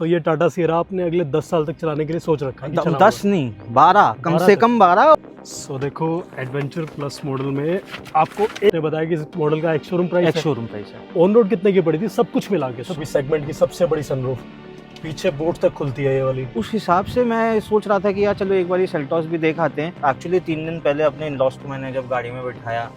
तो ये टाटा सियरा आपने अगले 10 साल तक चलाने के लिए सोच रखा है? 10 नहीं 12, कम से कम 12। सो देखो एडवेंचर प्लस मॉडल में आपको ने बताया कि इस मॉडल का एक शोरूम प्राइस है। ऑन रोड कितने की पड़ी थी सब कुछ मिला के? सब सेगमेंट की सबसे बड़ी सनरूफ, पीछे बोट तक खुलती है ये वाली। उस हिसाब से मैं सोच रहा था कि यार चलो एक बार सेल्टॉस भी देख आते हैं। एक्चुअली 3 दिन पहले अपने इन-लॉज को मैंने जब गाड़ी में बैठाया,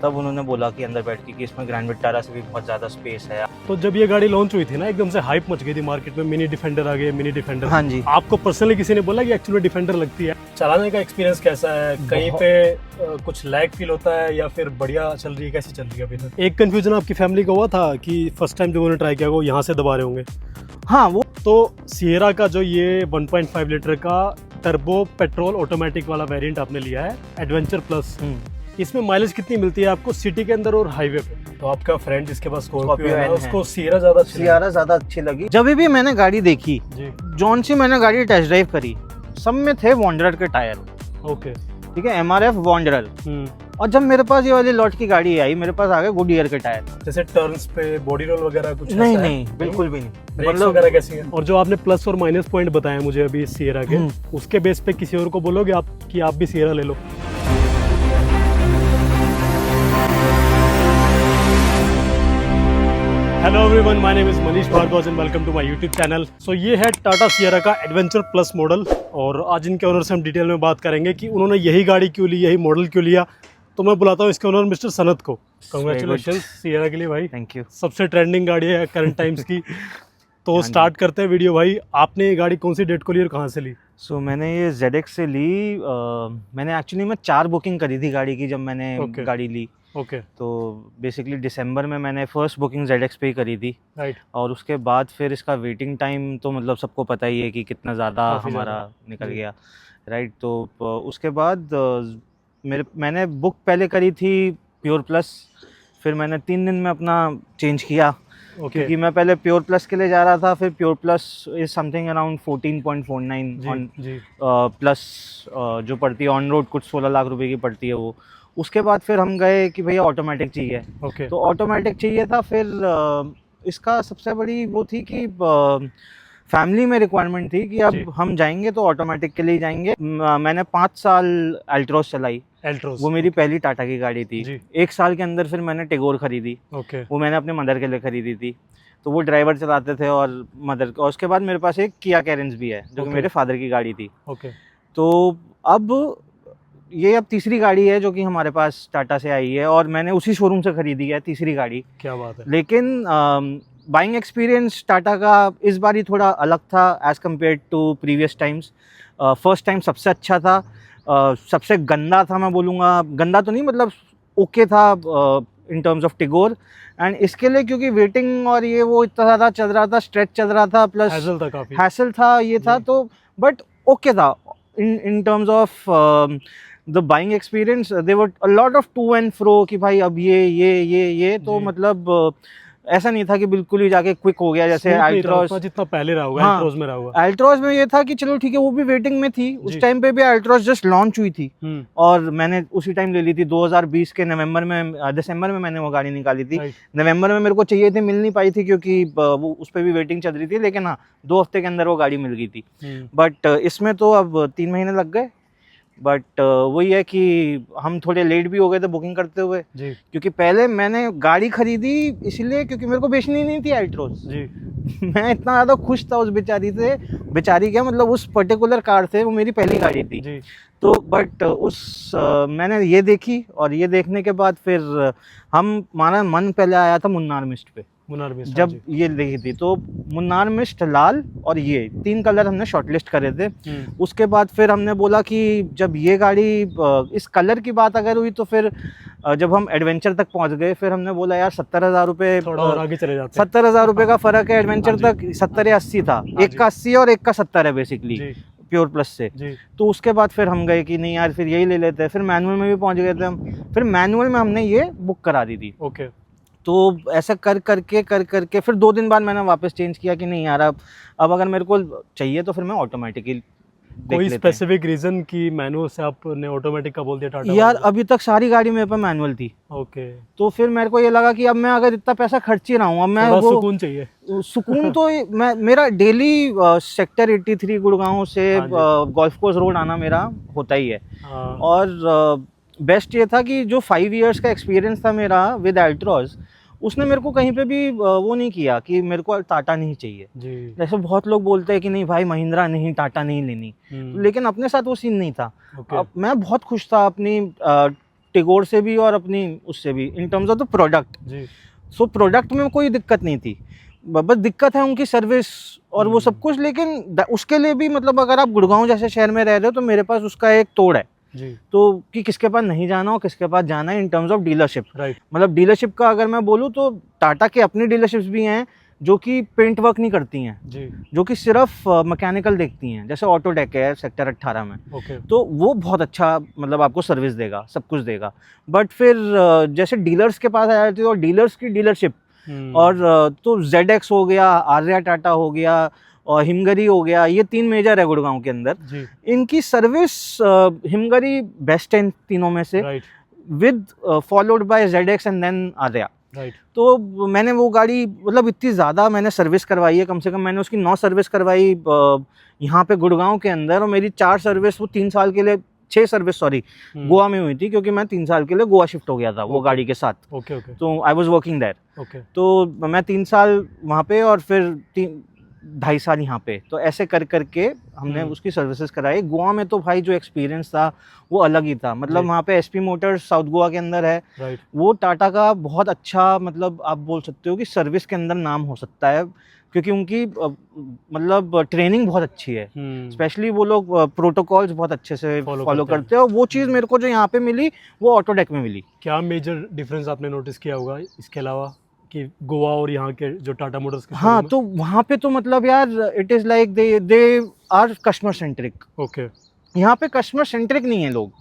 तब उन्होंने बोला कि अंदर बैठ के कि इसमें ग्रैंड विटारा से भी बहुत ज़्यादा स्पेस है। तो जब ये गाड़ी लॉन्च हुई थी ना, एकदम से हाइप मच गई थी मार्केट में, मिनी डिफेंडर आ गई, मिनी डिफेंडर। हाँ जी। आपको पर्सनली किसी ने बोला कि एक्चुअली में डिफेंडर लगती है? चलाने का एक्सपीरियंस कैसा है? कहीं पे कुछ लैग फील होता है या फिर बढ़िया चल रही है? कैसी चल रही है अभी तक? एक कंफ्यूजन आपकी फैमिली का हुआ था कि फर्स्ट टाइम जब उन्होंने ट्राई किया वो यहाँ से दबा रहे होंगे। हाँ, वो तो सियरा का जो ये 1.5 लीटर का टर्बो पेट्रोल ऑटोमेटिक वाला वेरिएंट आपने लिया है एडवेंचर प्लस, इसमें माइलेज कितनी मिलती है आपको सिटी के अंदर और हाईवे पे? तो आपका फ्रेंड जिसके पास स्कॉर्पियो है उसको सियरा ज्यादा अच्छी लगी। जब भी मैंने गाड़ी देखी, जौन सी मैंने गाड़ी टेस्ट ड्राइव करी, सब में थे वॉन्डरर के टायर। ओके, ठीक है, MRF वॉन्डरर। और जब मेरे पास ये वाली लॉट की गाड़ी आई, मेरे पास आ गए गुडियर के टायर। जैसे टर्न्स पे बॉडी रोल वगैरह कुछ? नहीं, बिल्कुल भी नहीं। ब्रेक्स वगैरह कैसी है? और जो आपने प्लस और माइनस पॉइंट बताया मुझे अभी सियरा के, उसके बेस पे किसी और को बोलोगे आप कि आप भी सियरा ले लो? Hello everyone, my name is Manish Bhardwaj and welcome to my YouTube channel. So ये है टाटा सियरा का एडवेंचर प्लस मॉडल और आज इनके ओनर से हम डिटेल में बात करेंगे कि उन्होंने यही गाड़ी क्यों ली, यही मॉडल क्यों लिया। तो मैं बुलाता हूँ इसके ओनर मिस्टर सनत को। कांग्रेचुलेशंस सियरा के लिए भाई। Thank you. सबसे ट्रेंडिंग गाड़ी है करंट टाइम्स की। तो स्टार्ट करते हैं वीडियो भाई। आपने ये गाड़ी कौन सी डेट को ली और कहाँ से ली? मैंने ये ZX से ली। मैंने एक्चुअली में 4 बुकिंग करी थी गाड़ी की जब मैंने गाड़ी ली। तो बेसिकली दिसंबर में मैंने फर्स्ट बुकिंग ZX पे ही करी थी। और उसके बाद फिर इसका वेटिंग टाइम तो मतलब सबको पता ही है कि कितना ज़्यादा हमारा निकल गया। तो उसके बाद मैंने बुक पहले करी थी प्योर प्लस, फिर मैंने 3 दिन में अपना चेंज किया। क्योंकि मैं पहले प्योर प्लस के लिए जा रहा था, फिर pure plus is something around 14.49 on plus जो पड़ती है ऑन रोड, कुछ 16 लाख रुपए की पड़ती है वो। उसके बाद फिर हम गए कि भैया ऑटोमेटिक चाहिए। तो ऑटोमेटिक चाहिए था। फिर इसका सबसे बड़ी वो थी कि फैमिली में रिक्वायरमेंट थी कि अब हम जाएंगे तो ऑटोमेटिक के लिए जाएंगे। मैंने 5 साल अल्ट्रोज चलाई। वो मेरी पहली टाटा की गाड़ी थी। 1 साल के अंदर फिर मैंने टिगोर खरीदी। वो मैंने अपने मदर के लिए खरीदी थी। तो वो ड्राइवर चलाते थे और मदर। और उसके बाद मेरे पास एक किया कैरेंस भी है जो कि मेरे फादर की गाड़ी थी। तो अब ये अब तीसरी गाड़ी है जो कि हमारे पास टाटा से आई है और मैंने उसी शोरूम से खरीदी है तीसरी गाड़ी। क्या बात है। लेकिन बाइंग एक्सपीरियंस टाटा का इस बार ही थोड़ा अलग था as compare to previous times. First time सबसे अच्छा था। सबसे गंदा था, मैं बोलूँगा गंदा तो नहीं, मतलब ओके था in terms of Tigor. And इसके लिए क्योंकि वेटिंग और ये वो इतना ज़्यादा चल रहा था, स्ट्रेच चल रहा था, प्लस हैसल था ये था, तो बट ओके था in terms of the buying experience. They were a lot of to and fro कि भाई अब ये तो मतलब ऐसा नहीं था कि बिल्कुल ही जाके क्विक हो गया जैसे अल्ट्रोज जितना पहले रहा होगा। अल्ट्रोज में रहा होगा। अल्ट्रोज में ये था कि चलो ठीक है, वो भी वेटिंग में थी उस टाइम पे भी। अल्ट्रोज जस्ट लॉन्च हुई थी और मैंने उसी टाइम ले ली थी 2020 के नवंबर में, दिसंबर में मैंने वो गाड़ी निकाली थी। नवंबर में मेरे को चाहिए थी, मिल नहीं पाई थी क्योंकि वो उस पर भी वेटिंग चल रही थी। लेकिन हाँ, 2 हफ्ते के अंदर वो गाड़ी मिल गई थी। बट इसमें तो अब 3 महीने लग गए। बट वही है कि हम थोड़े लेट भी हो गए थे बुकिंग करते हुए क्योंकि पहले मैंने गाड़ी खरीदी इसलिए क्योंकि मेरे को बेचनी नहीं थी अल्ट्रोज। मैं इतना ज़्यादा खुश था उस बेचारी से। बेचारी क्या मतलब, उस पर्टिकुलर कार से, वो मेरी पहली गाड़ी थी। तो बट मैंने ये देखी और ये देखने के बाद फिर हमारा मन पहले आया था मुन्नार मिस्ट पे। जब ये देखी थी तो मुन्नार मिस्ट, लाल और ये 3 कलर हमने शॉर्टलिस्ट करे थे। उसके बाद फिर हमने बोला कि जब ये गाड़ी, इस कलर की बात अगर हुई तो फिर जब हम एडवेंचर तक पहुंच गए, फिर हमने बोला यार 70,000 रुपये, थोड़ा और आगे चले जाते। 70,000 रुपये का फर्क है एडवेंचर तक। 70 या 80 था। एक का 80 और एक का 70 है बेसिकली प्योर प्लस से। तो उसके बाद फिर हम गए कि नहीं यार फिर यही ले लेते हैं। फिर मैनुअल में भी पहुंच गए थे हम। फिर मैनुअल में हमने ये बुक करा दी थी। तो ऐसा कर करके फिर 2 दिन बाद मैंने वापस चेंज किया कि नहीं यार अब अगर मेरे को चाहिए तो फिर मैं ऑटोमेटिकली कोई स्पेसिफिक रीजन कि मैनुअल से आपने ऑटोमेटिक का बोल दिया टाटा? यार अभी तक सारी गाड़ी मेरे पास मैनुअल थी। ओके। तो फिर मेरे को ये लगा कि अब मैं अगर इतना पैसा खर्च ही रहा हूँ, अब मैं वो सुकून चाहिए। सुकून तो मैं मेरा डेली सेक्टर 83 गुड़गांव से गोल्फ कोर्स रोड आना मेरा होता ही है। और बेस्ट ये था कि जो 5 इयर्स का एक्सपीरियंस था मेरा विद अल्ट्रॉज, उसने मेरे को कहीं पे भी वो नहीं किया कि मेरे को टाटा नहीं चाहिए जी। जैसे बहुत लोग बोलते हैं कि नहीं भाई महिंद्रा नहीं, टाटा नहीं लेनी, लेकिन अपने साथ वो सीन नहीं था। अब मैं बहुत खुश था अपनी टिगोर से भी और अपनी उससे भी इन terms of the product. So product में कोई दिक्कत नहीं थी, बस दिक्कत है उनकी सर्विस और वो सब कुछ। लेकिन उसके लिए भी मतलब अगर आप गुड़गांव जैसे शहर में रह रहे हो तो मेरे पास उसका एक तोड़ है जी। तो कि किसके पास नहीं जाना हो, किसके पास जाना है इन टर्म्स ऑफ डीलरशिप। मतलब डीलरशिप का अगर मैं बोलूँ तो टाटा के अपनी डीलरशिप्स भी हैं जो कि पेंट वर्क नहीं करती हैं जी, जो कि सिर्फ मैकेनिकल देखती हैं, जैसे ऑटोडेक है सेक्टर 18 में। तो वो बहुत अच्छा मतलब आपको सर्विस देगा, सब कुछ देगा। बट फिर जैसे डीलर्स के पास आ जाती है और डीलर्स की डीलरशिप और तो ZX हो गया, आर्या टाटा हो गया और हिमगरी हो गया, ये 3 मेजर है गुड़गांव के अंदर। इनकी सर्विस हिमगरी बेस्ट है इन तीनों में से, with followed by ZX and then Arya. तो मैंने वो गाड़ी मतलब इतनी ज़्यादा मैंने सर्विस करवाई है, कम से कम मैंने उसकी 9 सर्विस करवाई यहाँ पे गुड़गांव के अंदर। और मेरी 4 सर्विस वो 3 साल के लिए 6 सर्विस सॉरी गोवा में हुई थी, क्योंकि मैं 3 साल के लिए गोवा शिफ्ट हो गया था वो गाड़ी के साथ। तो आई वाज वर्किंग देयर। तो मैं 3 साल वहाँ पे और फिर 2.5 साल यहाँ पे। तो ऐसे कर करके हमने उसकी सर्विसेज कराई। गोवा में तो भाई जो एक्सपीरियंस था वो अलग ही था। मतलब वहाँ पे SP मोटर्स साउथ गोवा के अंदर है, वो टाटा का बहुत अच्छा मतलब आप बोल सकते हो कि सर्विस के अंदर नाम हो सकता है, क्योंकि उनकी मतलब ट्रेनिंग बहुत अच्छी है। स्पेशली वो लोग प्रोटोकॉल्स बहुत अच्छे से फॉलो करते हैं और वो चीज़ मेरे को जो यहाँ पे मिली वो ऑटोडेक में मिली। क्या मेजर डिफरेंस आपने नोटिस किया होगा इसके अलावा कि गोवा और यहाँ के जो टाटा मोटर्स के? हाँ, तो वहाँ पे तो मतलब यार it is like they are customer centric. Okay. यहाँ पे कस्टमर सेंट्रिक नहीं है लोग।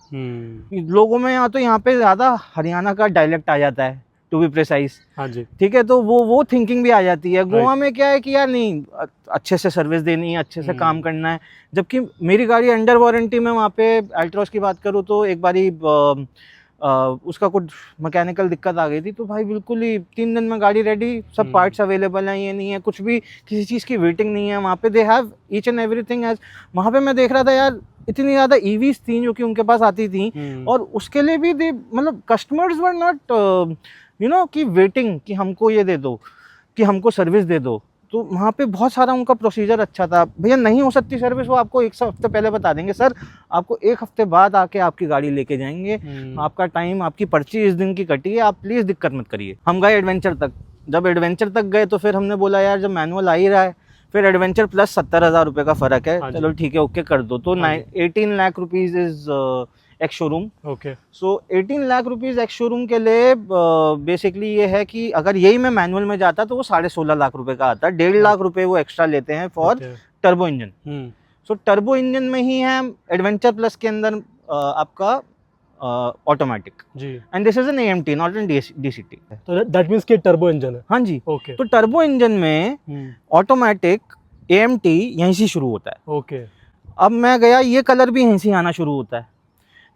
लोगों में यहाँ पे ज़्यादा हरियाणा का डायलेक्ट आ जाता है, टू बी प्रिसाइज। हाँ जी, ठीक है। तो वो थिंकिंग भी आ जाती है। गोवा में क्या है कि यार नहीं, अच्छे से सर्विस देनी है, अच्छे से काम करना है। जबकि मेरी गाड़ी अंडर वारंटी में वहाँ पे अल्ट्रॉस की बात करूँ तो एक बारी उसका कुछ मैकेनिकल दिक्कत आ गई थी, तो भाई बिल्कुल ही 3 दिन में गाड़ी रेडी, सब पार्ट्स अवेलेबल हैं, ये नहीं है कुछ भी किसी चीज़ की वेटिंग नहीं है। वहाँ पे they have each and everything as. वहाँ पे मैं देख रहा था यार इतनी ज़्यादा EVs थी जो कि उनके पास आती थी और उसके लिए भी दे मतलब customers were not you know कि वेटिंग कि हमको ये दे दो, कि हमको सर्विस दे दो। तो वहाँ पे बहुत सारा उनका प्रोसीजर अच्छा था। भैया नहीं हो सकती सर्विस, वो आपको 1 हफ्ते पहले बता देंगे, सर आपको 1 हफ्ते बाद आके आपकी गाड़ी लेके जाएंगे, आपका टाइम, आपकी पर्ची इस दिन की कटी है, आप प्लीज़ दिक्कत मत करिए। हम गए एडवेंचर तक। जब एडवेंचर तक गए तो फिर हमने बोला यार जब मैनुअल आ ही रहा है, फिर एडवेंचर प्लस 70,000 रुपये का फ़र्क है, चलो ठीक है ओके कर दो। तो 18 lakh rupees is ex showroom. Okay. So 18 lakh rupees ex showroom के लिए बेसिकली ये है कि अगर यही मैं मैनुअल में जाता तो वो 16.5 लाख रुपए का आता। 1.5 लाख रुपए वो एक्स्ट्रा लेते हैं for turbo engine. So turbo engine में ही है एडवेंचर प्लस के अंदर आपका ऑटोमेटिक जी, and this is an AMT not an DCT। तो दैट मींस कि टर्बो इंजन है। हाँ जी। ओके। तो टर्बो इंजन में ऑटोमेटिक AMT यहीं से शुरू होता है। ओके। अब मैं गया, ये कलर भी यहीं से आना शुरू होता है।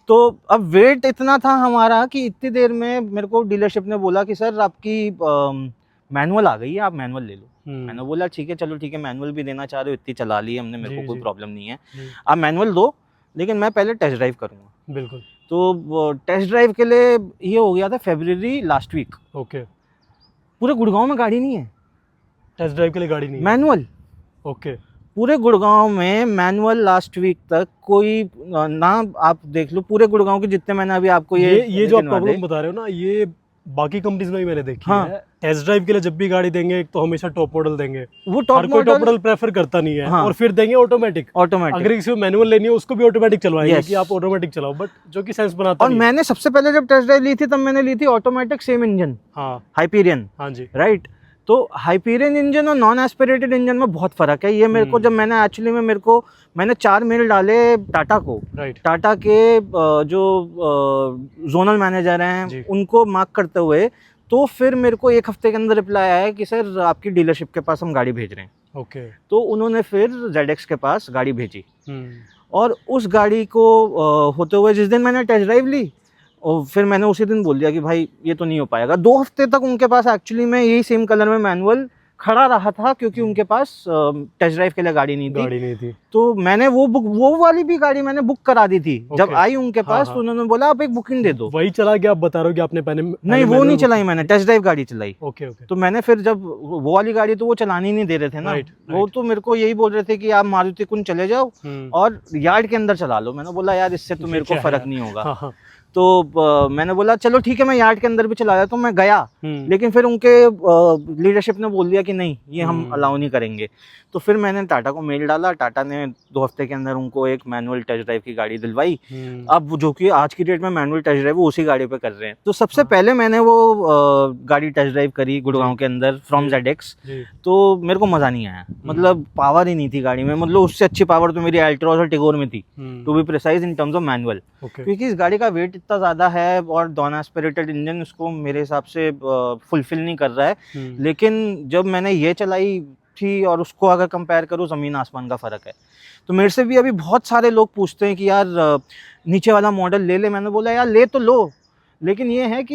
तो अब वेट इतना था हमारा कि इतनी देर में मेरे को डीलरशिप ने बोला कि सर आपकी मैनुअल आ गई है, आप मैनुअल ले लो। मैंने बोला ठीक है, चलो ठीक है, मैनुअल भी देना चाह रहे हो, इतनी चला ली हमने, मेरे को कोई प्रॉब्लम नहीं है, आप मैनुअल दो, लेकिन मैं पहले टेस्ट ड्राइव करूँगा। बिल्कुल। तो टेस्ट ड्राइव के लिए ये हो गया था फरवरी लास्ट वीक। ओके। पूरे गुड़गांव में गाड़ी नहीं है, टेस्ट ड्राइव के लिए गाड़ी नहीं, मैनुअल। ओके। पूरे गुड़गांव में मैनुअल लास्ट वीक तक कोई ना, आप देख लो पूरे गुड़गांव के जितने मैंने अभी आपको ये जो आप प्रॉब्लम बता रहे हो ना, ये बाकी कंपनीज में भी मैंने देखी है। टेस्ट ड्राइव के लिए जब भी गाड़ी देंगे एक तो हमेशा टॉप मॉडल देंगे, वो टॉप मॉडल प्रेफर करता नहीं है। और फिर देंगे ऑटोमेटिक। अगर किसी को मैनुअल लेनी है उसको भी ऑटोमेटिक चलवाएंगे कि आप ऑटोमेटिक चलाओ, बट जो कि सेंस बनाता नहीं। और मैंने सबसे पहले जब टेस्ट ड्राइव ली थी तब मैंने ली थी ऑटोमेटिक सेम इंजन, हाइपीरियन। हाँ जी, राइट। तो हाइपीरियन इंजन और नॉन एस्पिरेटेड इंजन में बहुत फर्क है। ये मेरे को जब मैंने एक्चुअली में मैंने 4 मेल डाले टाटा को, टाटा के जो जोनल मैनेजर हैं उनको मार्क करते हुए, तो फिर मेरे को 1 हफ्ते के अंदर रिप्लाई आया कि सर आपकी डीलरशिप के पास हम गाड़ी भेज रहे हैं। ओके। तो उन्होंने फिर ZX के पास गाड़ी भेजी और उस गाड़ी को होते हुए जिस दिन मैंने टेस्ट ड्राइव ली और फिर मैंने उसी दिन बोल दिया कि भाई ये तो नहीं हो पाएगा। 2 हफ्ते तक उनके पास एक्चुअली में यही सेम कलर में मैनुअल खड़ा रहा था, क्योंकि उनके पास टेस्ट ड्राइव के लिए गाड़ी नहीं थी। तो मैंने वो वाली भी गाड़ी मैंने बुक करा दी थी। जब आई उनके पास तो उन्होंने बोला आप एक बुकिंग दे दो। वही चला के आप बता रहे हो कि आपने पहले नहीं, वो नहीं चलाई मैंने, टेस्ट ड्राइव गाड़ी चलाई। ओके। तो मैंने फिर जब वो वाली गाड़ी तो वो चलानी नहीं दे रहे थे ना, वो तो मेरे को यही बोल रहे थे कि आप मारुति कुंज चले जाओ और यार्ड के अंदर चला लो। मैंने बोला यार इससे तो मेरे को फर्क नहीं होगा। तो मैंने बोला चलो ठीक है मैं यार्ड के अंदर भी चलाया। तो मैं गया, लेकिन फिर उनके लीडरशिप ने बोल दिया कि नहीं ये हम अलाउ नहीं करेंगे। तो फिर मैंने टाटा को मेल डाला, टाटा ने 2 हफ्ते के अंदर उनको एक मैनुअल टेस्ट ड्राइव की गाड़ी दिलवाई। अब जो कि आज की डेट में मैनुअल टेस्ट ड्राइव वो उसी गाड़ी पे कर रहे हैं। तो सबसे पहले मैंने वो गाड़ी टेस्ट ड्राइव करी गुड़गांव के अंदर फ्रॉम ZX। तो मेरे को मज़ा नहीं आया, मतलब पावर ही नहीं थी गाड़ी में। मतलब उससे अच्छी पावर तो मेरी अल्ट्रॉस और टिगोर में थी, to be precise in terms of manual. क्योंकि इस गाड़ी का वेट इतना ज़्यादा है और डॉन एस्पिरेटेड इंजन उसको मेरे हिसाब से फुलफिल नहीं कर रहा है। लेकिन जब मैंने ये चलाई थी और उसको अगर कंपेयर करूँ, ज़मीन आसमान का फ़र्क है। तो मेरे से भी अभी बहुत सारे लोग पूछते हैं कि यार नीचे वाला मॉडल ले ले। मैंने बोला यार ले तो लो, लेकिन ये है कि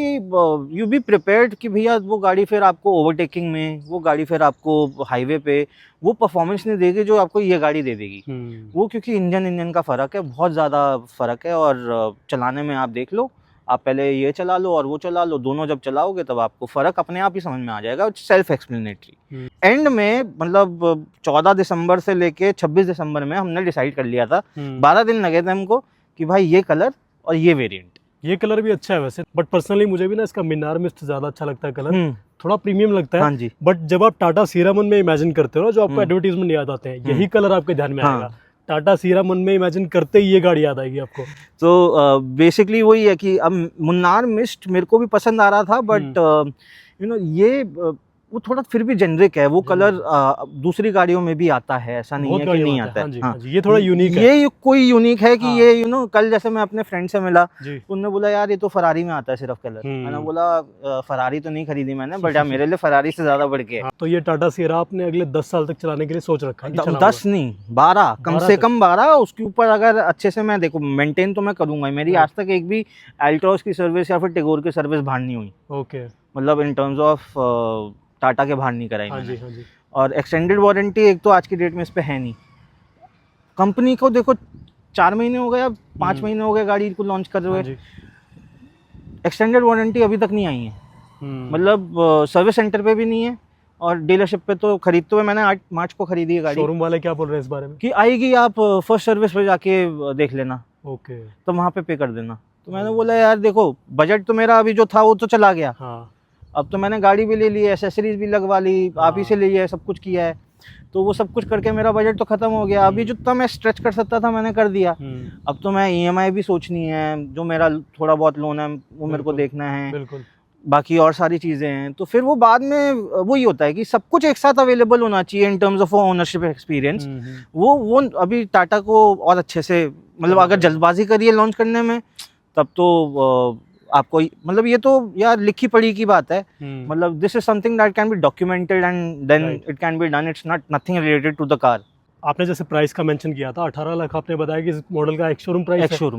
यू बी प्रिपेयर्ड कि भैया वो गाड़ी फिर आपको ओवरटेकिंग में, वो गाड़ी फिर आपको हाईवे पे वो परफॉर्मेंस नहीं देगी जो आपको ये गाड़ी दे देगी। वो क्योंकि इंजन का फ़र्क है, बहुत ज़्यादा फ़र्क है। और चलाने में आप देख लो, आप पहले ये चला लो और वो चला लो, दोनों जब चलाओगे तब आपको फ़र्क अपने आप ही समझ में आ जाएगा। Self explanatory. एंड में मतलब 14 दिसंबर से लेके 26 दिसंबर में हमने डिसाइड कर लिया था, 12 दिन लगे थे हमको कि भाई ये कलर और ये वेरिएंट। ये कलर भी अच्छा है वैसे, बट पर्सनली मुझे भी ना इसका मिनार मिस्ट ज़्यादा अच्छा लगता है कलर, थोड़ा प्रीमियम लगता है। हाँ जी। बट जब आप टाटा सीरामन में इमेजिन करते हो ना, जो आपको एडवर्टीजमेंट याद आते हैं, यही कलर आपके ध्यान में आएगा। टाटा सीरामन में इमेजिन करते ही ये गाड़ी याद आएगी आपको। तो बेसिकली वही है कि अब मुन्नार मिस्ट मेरे को भी पसंद आ रहा था, बट यू नो ये वो थोड़ा फिर भी जेनरिक है। वो कलर दूसरी गाड़ियों में भी आता है, ऐसा नहीं है कि नहीं आता है। हाँ, ये थोड़ा यूनिक है। ये कोई यूनिक है कि ये यू नो कल जैसे मैं अपने फ्रेंड से मिला, उन्होंने बोला यार ये तो फरारी में आता है सिर्फ कलर। मैंने बोला फरारी तो नहीं खरीदी मैंने, बट यार मेरे लिए फरारी से ज्यादा बढ़ के। तो ये टाटा सियरा आपने अगले 10 साल तक चलाने के लिए सोच रखा है? 10 नहीं 12, कम से कम 12। उसके ऊपर अगर अच्छे से मैं देखो मेंटेन तो मैं करूंगा। मेरी आज तक एक भी अल्ट्रॉस की सर्विस या फिर टिगोर की सर्विस बाहर नहीं हुई। ओके, मतलब इन टर्म्स ऑफ टाटा के बाहर नहीं कराई मैंने। हाँ जी। और एक्सटेंडेड वारंटी एक तो आज की डेट में इस पे है नहीं। कंपनी को देखो 4 महीने हो गए, अब 5 महीने हो गए गाड़ी को लॉन्च कर रहे हुए, एक्सटेंडेड वारंटी अभी तक नहीं आई है। मतलब सर्विस सेंटर पे भी नहीं है और डीलरशिप पे तो खरीदते हुए मैंने 8 मार्च को खरीदी है गाड़ी। शोरूम वाले क्या बोल रहे हैं इस बारे में? कि आएगी, आप फर्स्ट सर्विस पे जाके देख लेना। ओके, तो वहाँ पे कर देना। तो मैंने बोला यार देखो बजट तो मेरा अभी जो था वो तो चला गया। अब तो मैंने गाड़ी भी ले ली है, एसेसरीज भी लगवा ली, आप ही से ली है, सब कुछ किया है। तो वो सब कुछ करके मेरा बजट तो खत्म हो गया। अभी जितना मैं स्ट्रेच कर सकता था मैंने कर दिया। अब तो मैं EMI भी सोचनी है, जो मेरा थोड़ा बहुत लोन है वो मेरे को देखना है। बिल्कुल। बाकी और सारी चीज़ें हैं। तो फिर वो बाद में वही होता है कि सब कुछ एक साथ अवेलेबल होना चाहिए इन टर्म्स ऑफ ओनरशिप एक्सपीरियंस। वो अभी टाटा को और अच्छे से, मतलब अगर जल्दबाजी करिए लॉन्च करने में तब तो आपको मतलब ये तो यार लिखी पढ़ी की बात है। मतलब this is something that can be documented and then it can be done. It's not nothing related to the car. आपने जैसे प्राइस का मेंशन किया था 18 लाख, आपने बताया कि इस मॉडल का एक शोरूम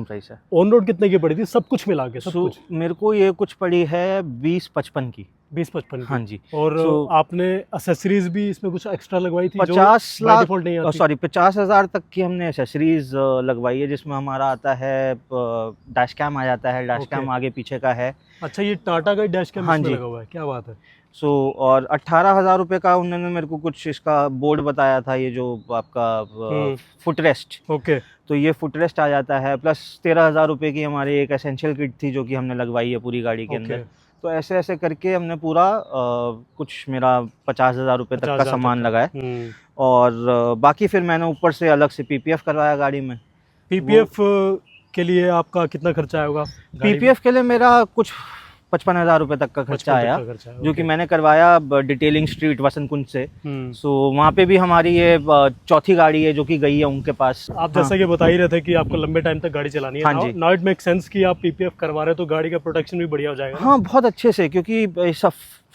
प्राइस है। ऑन रोड कितने की पड़ी थी सब कुछ मिला के? सब कुछ मेरे को ये कुछ पड़ी है 20-55 की। 20-55 हाँ जी। और आपने एक्सेसरीज भी इसमें कुछ एक्स्ट्रा लगवाई थी? 50 लाख सॉरी 50,000 तक की हमने एक्सेसरीज लगवाई है, जिसमें हमारा आता है डैश कैम आ जाता है, डैश कैम आगे पीछे का है। अच्छा, ये टाटा का डैश कैम हाँ जी लगा हुआ है, क्या बात है। और 18,000 रुपये का उन्होंने मेरे को कुछ इसका बोर्ड बताया था, ये जो आपका फुटरेस्ट। ओके, तो ये फुटरेस्ट आ जाता है, प्लस 13,000 रुपये की हमारी एक एसेंशियल किट थी जो कि हमने लगवाई है पूरी गाड़ी के अंदर। तो ऐसे ऐसे करके हमने पूरा कुछ मेरा 50,000 रुपये तक का सामान लगाया। और बाकी फिर मैंने ऊपर से अलग से PPF करवाया गाड़ी में। PPF के लिए आपका कितना खर्चा आएगा? PPF के लिए मेरा कुछ 55,000 रुपए तक का खर्चा आया, जो कि मैंने करवाया डिटेलिंग स्ट्रीट वसंत कुंज से। सो वहाँ पे भी हमारी ये चौथी गाड़ी है जो कि गई है उनके पास। आप जैसा कि बता ही रहे थे कि आपको लंबे टाइम तक गाड़ी चलानी है। हाँ जी। नाउ इट मेक सेंस कि आप पीपीएफ करवा रहे हो तो गाड़ी का प्रोटेक्शन भी बढ़िया हो जाएगा। हाँ, बहुत अच्छे से, क्योंकि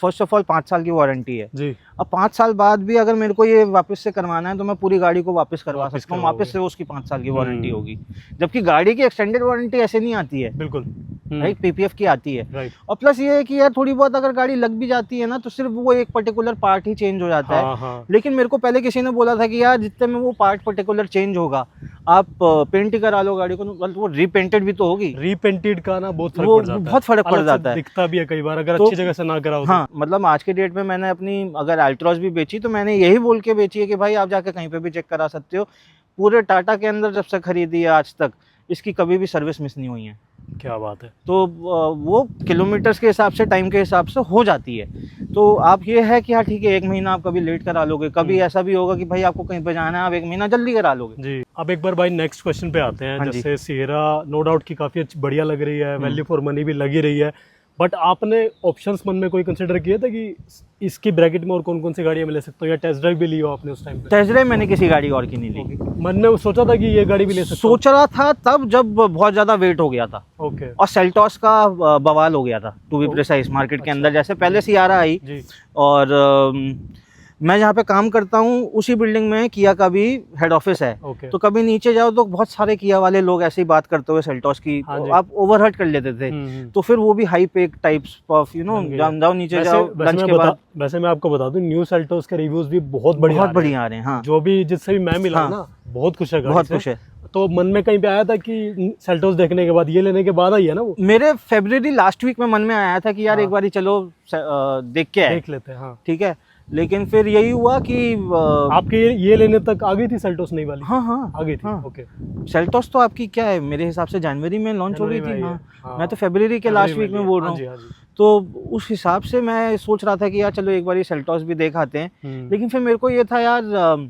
फर्स्ट ऑफ ऑल 5 साल की वारंटी है जी। अब 5 साल बाद भी अगर मेरे को ये वापस से करवाना है तो मैं पूरी गाड़ी को वापस करवा सकता हूँ, वापस से उसकी 5 साल की वारंटी होगी। जबकि गाड़ी की एक्सटेंडेड वारंटी ऐसे नहीं आती है, बिल्कुल राइट, पीपीएफ की आती है। राइट। और प्लस ये है कि यार थोड़ी बहुत अगर गाड़ी लग भी जाती है ना तो सिर्फ वो एक पर्टिकुलर पार्ट ही चेंज हो जाता है। हाँ। लेकिन मेरे को पहले किसी ने बोला था कि यार जितने में वो पार्ट पर्टिकुलर चेंज होगा आप पेंट ही करा लो गाड़ी को, मतलब वो रीपेंटेड भी तो होगी। रीपेंटेड का ना बहुत फर्क पड़ जाता है, बहुत फर्क पड़ जाता है, दिखता भी है कई बार अगर अच्छी जगह से ना कराओ। हाँ, मतलब आज के डेट में मैंने अपनी अगर अल्ट्रॉस भी बेची तो मैंने यही बोल के बेची है कि भाई आप जाके कहीं पे भी चेक करा सकते हो। पूरे टाटा के अंदर जब से खरीदी है आज तक इसकी कभी भी सर्विस मिस नहीं हुई है। क्या बात है। तो वो किलोमीटर्स के हिसाब से, टाइम के हिसाब से हो जाती है। तो आप ये है कि हाँ ठीक है, 1 महीना आप कभी लेट करा लोगे, कभी ऐसा भी होगा कि भाई आपको कहीं पे जाना है, आप 1 महीना जल्दी करा लोगे। जी। अब एक बार भाई नेक्स्ट क्वेश्चन पे आते हैं। जैसे सिएरा नो डाउट की काफी बढ़िया लग रही है, वैल्यू फॉर मनी भी लगी रही है, बट आपने ऑप्शंस मन में कोई कंसिडर किया था कि इसकी ब्रैकेट में और कौन कौन सी गाड़ियां मिल सकते हो, या टेस्ट ड्राइव भी लिया आपने उस टाइम पे? टेस्ट ड्राइव मैंने किसी गाड़ी और की नहीं ली। मन में सोचा था कि ये गाड़ी भी ले सकता सोच रहा था तब जब बहुत ज्यादा वेट हो गया था। ओके। और सेल्टॉस का बवाल हो गया था, टू बी प्रिसाइज, मार्केट के अंदर। जैसे पहले सियारा आई जी। और मैं जहाँ पे काम करता हूँ उसी बिल्डिंग में किया का भी हेड ऑफिस है। तो कभी नीचे जाओ तो बहुत सारे किया वाले लोग ऐसे ही बात करते हुए सेल्टॉस की आप ओवरहर्ट कर लेते थे। तो फिर वो भी हाई पेक टाइप्स ऑफ जाओ नीचे जाओ लंच के बाद। वैसे मैं आपको बता दूं न्यू सेल्टॉस के रिव्यूज भी बहुत बढ़िया आ रहे हैं। हाँ, जो भी जिससे भी मैं मिला ना बहुत खुश है, बहुत खुश है। तो मन में कहीं पे आया था कि सेल्टॉस देखने के बाद, ये लेने के बाद आई है ना वो? मेरे फरवरी लास्ट वीक में मन में आया था कि यार एक बार चलो देख लेते हैं। हाँ ठीक है, लेकिन फिर यही हुआ कि आपके ये लेने तक आ गई थी सेल्टॉस नई वाली? हाँ आ गई थी। हाँ। ओके। सेल्टॉस तो आपकी क्या है, मेरे हिसाब से जनवरी में लॉन्च हो गई थी। हाँ। मैं तो फरवरी के लास्ट वीक में बोल रहा हूँ। तो उस हिसाब से मैं सोच रहा था कि यार चलो एक बार ये सेल्टॉस भी देख आते हैं। लेकिन फिर मेरे को ये था यार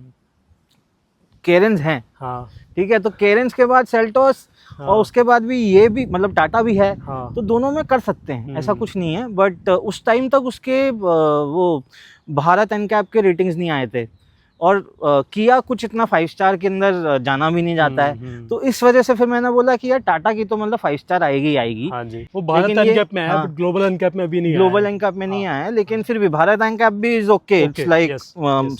केरेंस हैं, हाँ ठीक है, तो केरेंस के बाद सेल्टॉस और उसके बाद भी ये भी, मतलब टाटा भी है। तो दोनों में कर सकते हैं, ऐसा कुछ नहीं है। बट उस टाइम तक उसके वो भारत एनकैप के रेटिंग्स नहीं आए थे, और किया कुछ इतना 5 स्टार के अंदर जाना भी नहीं जाता है। तो इस वजह से फिर मैंने बोला कि यार टाटा की तो मतलब 5 स्टार आएगी ही आएगी। हाँ जी। वो भारत एनकैप में है, बट ग्लोबल एनकैप में भी नहीं, ग्लोबल एनकैप में नहीं आया। लेकिन फिर भी भारत एनकैप भी is okay, it's like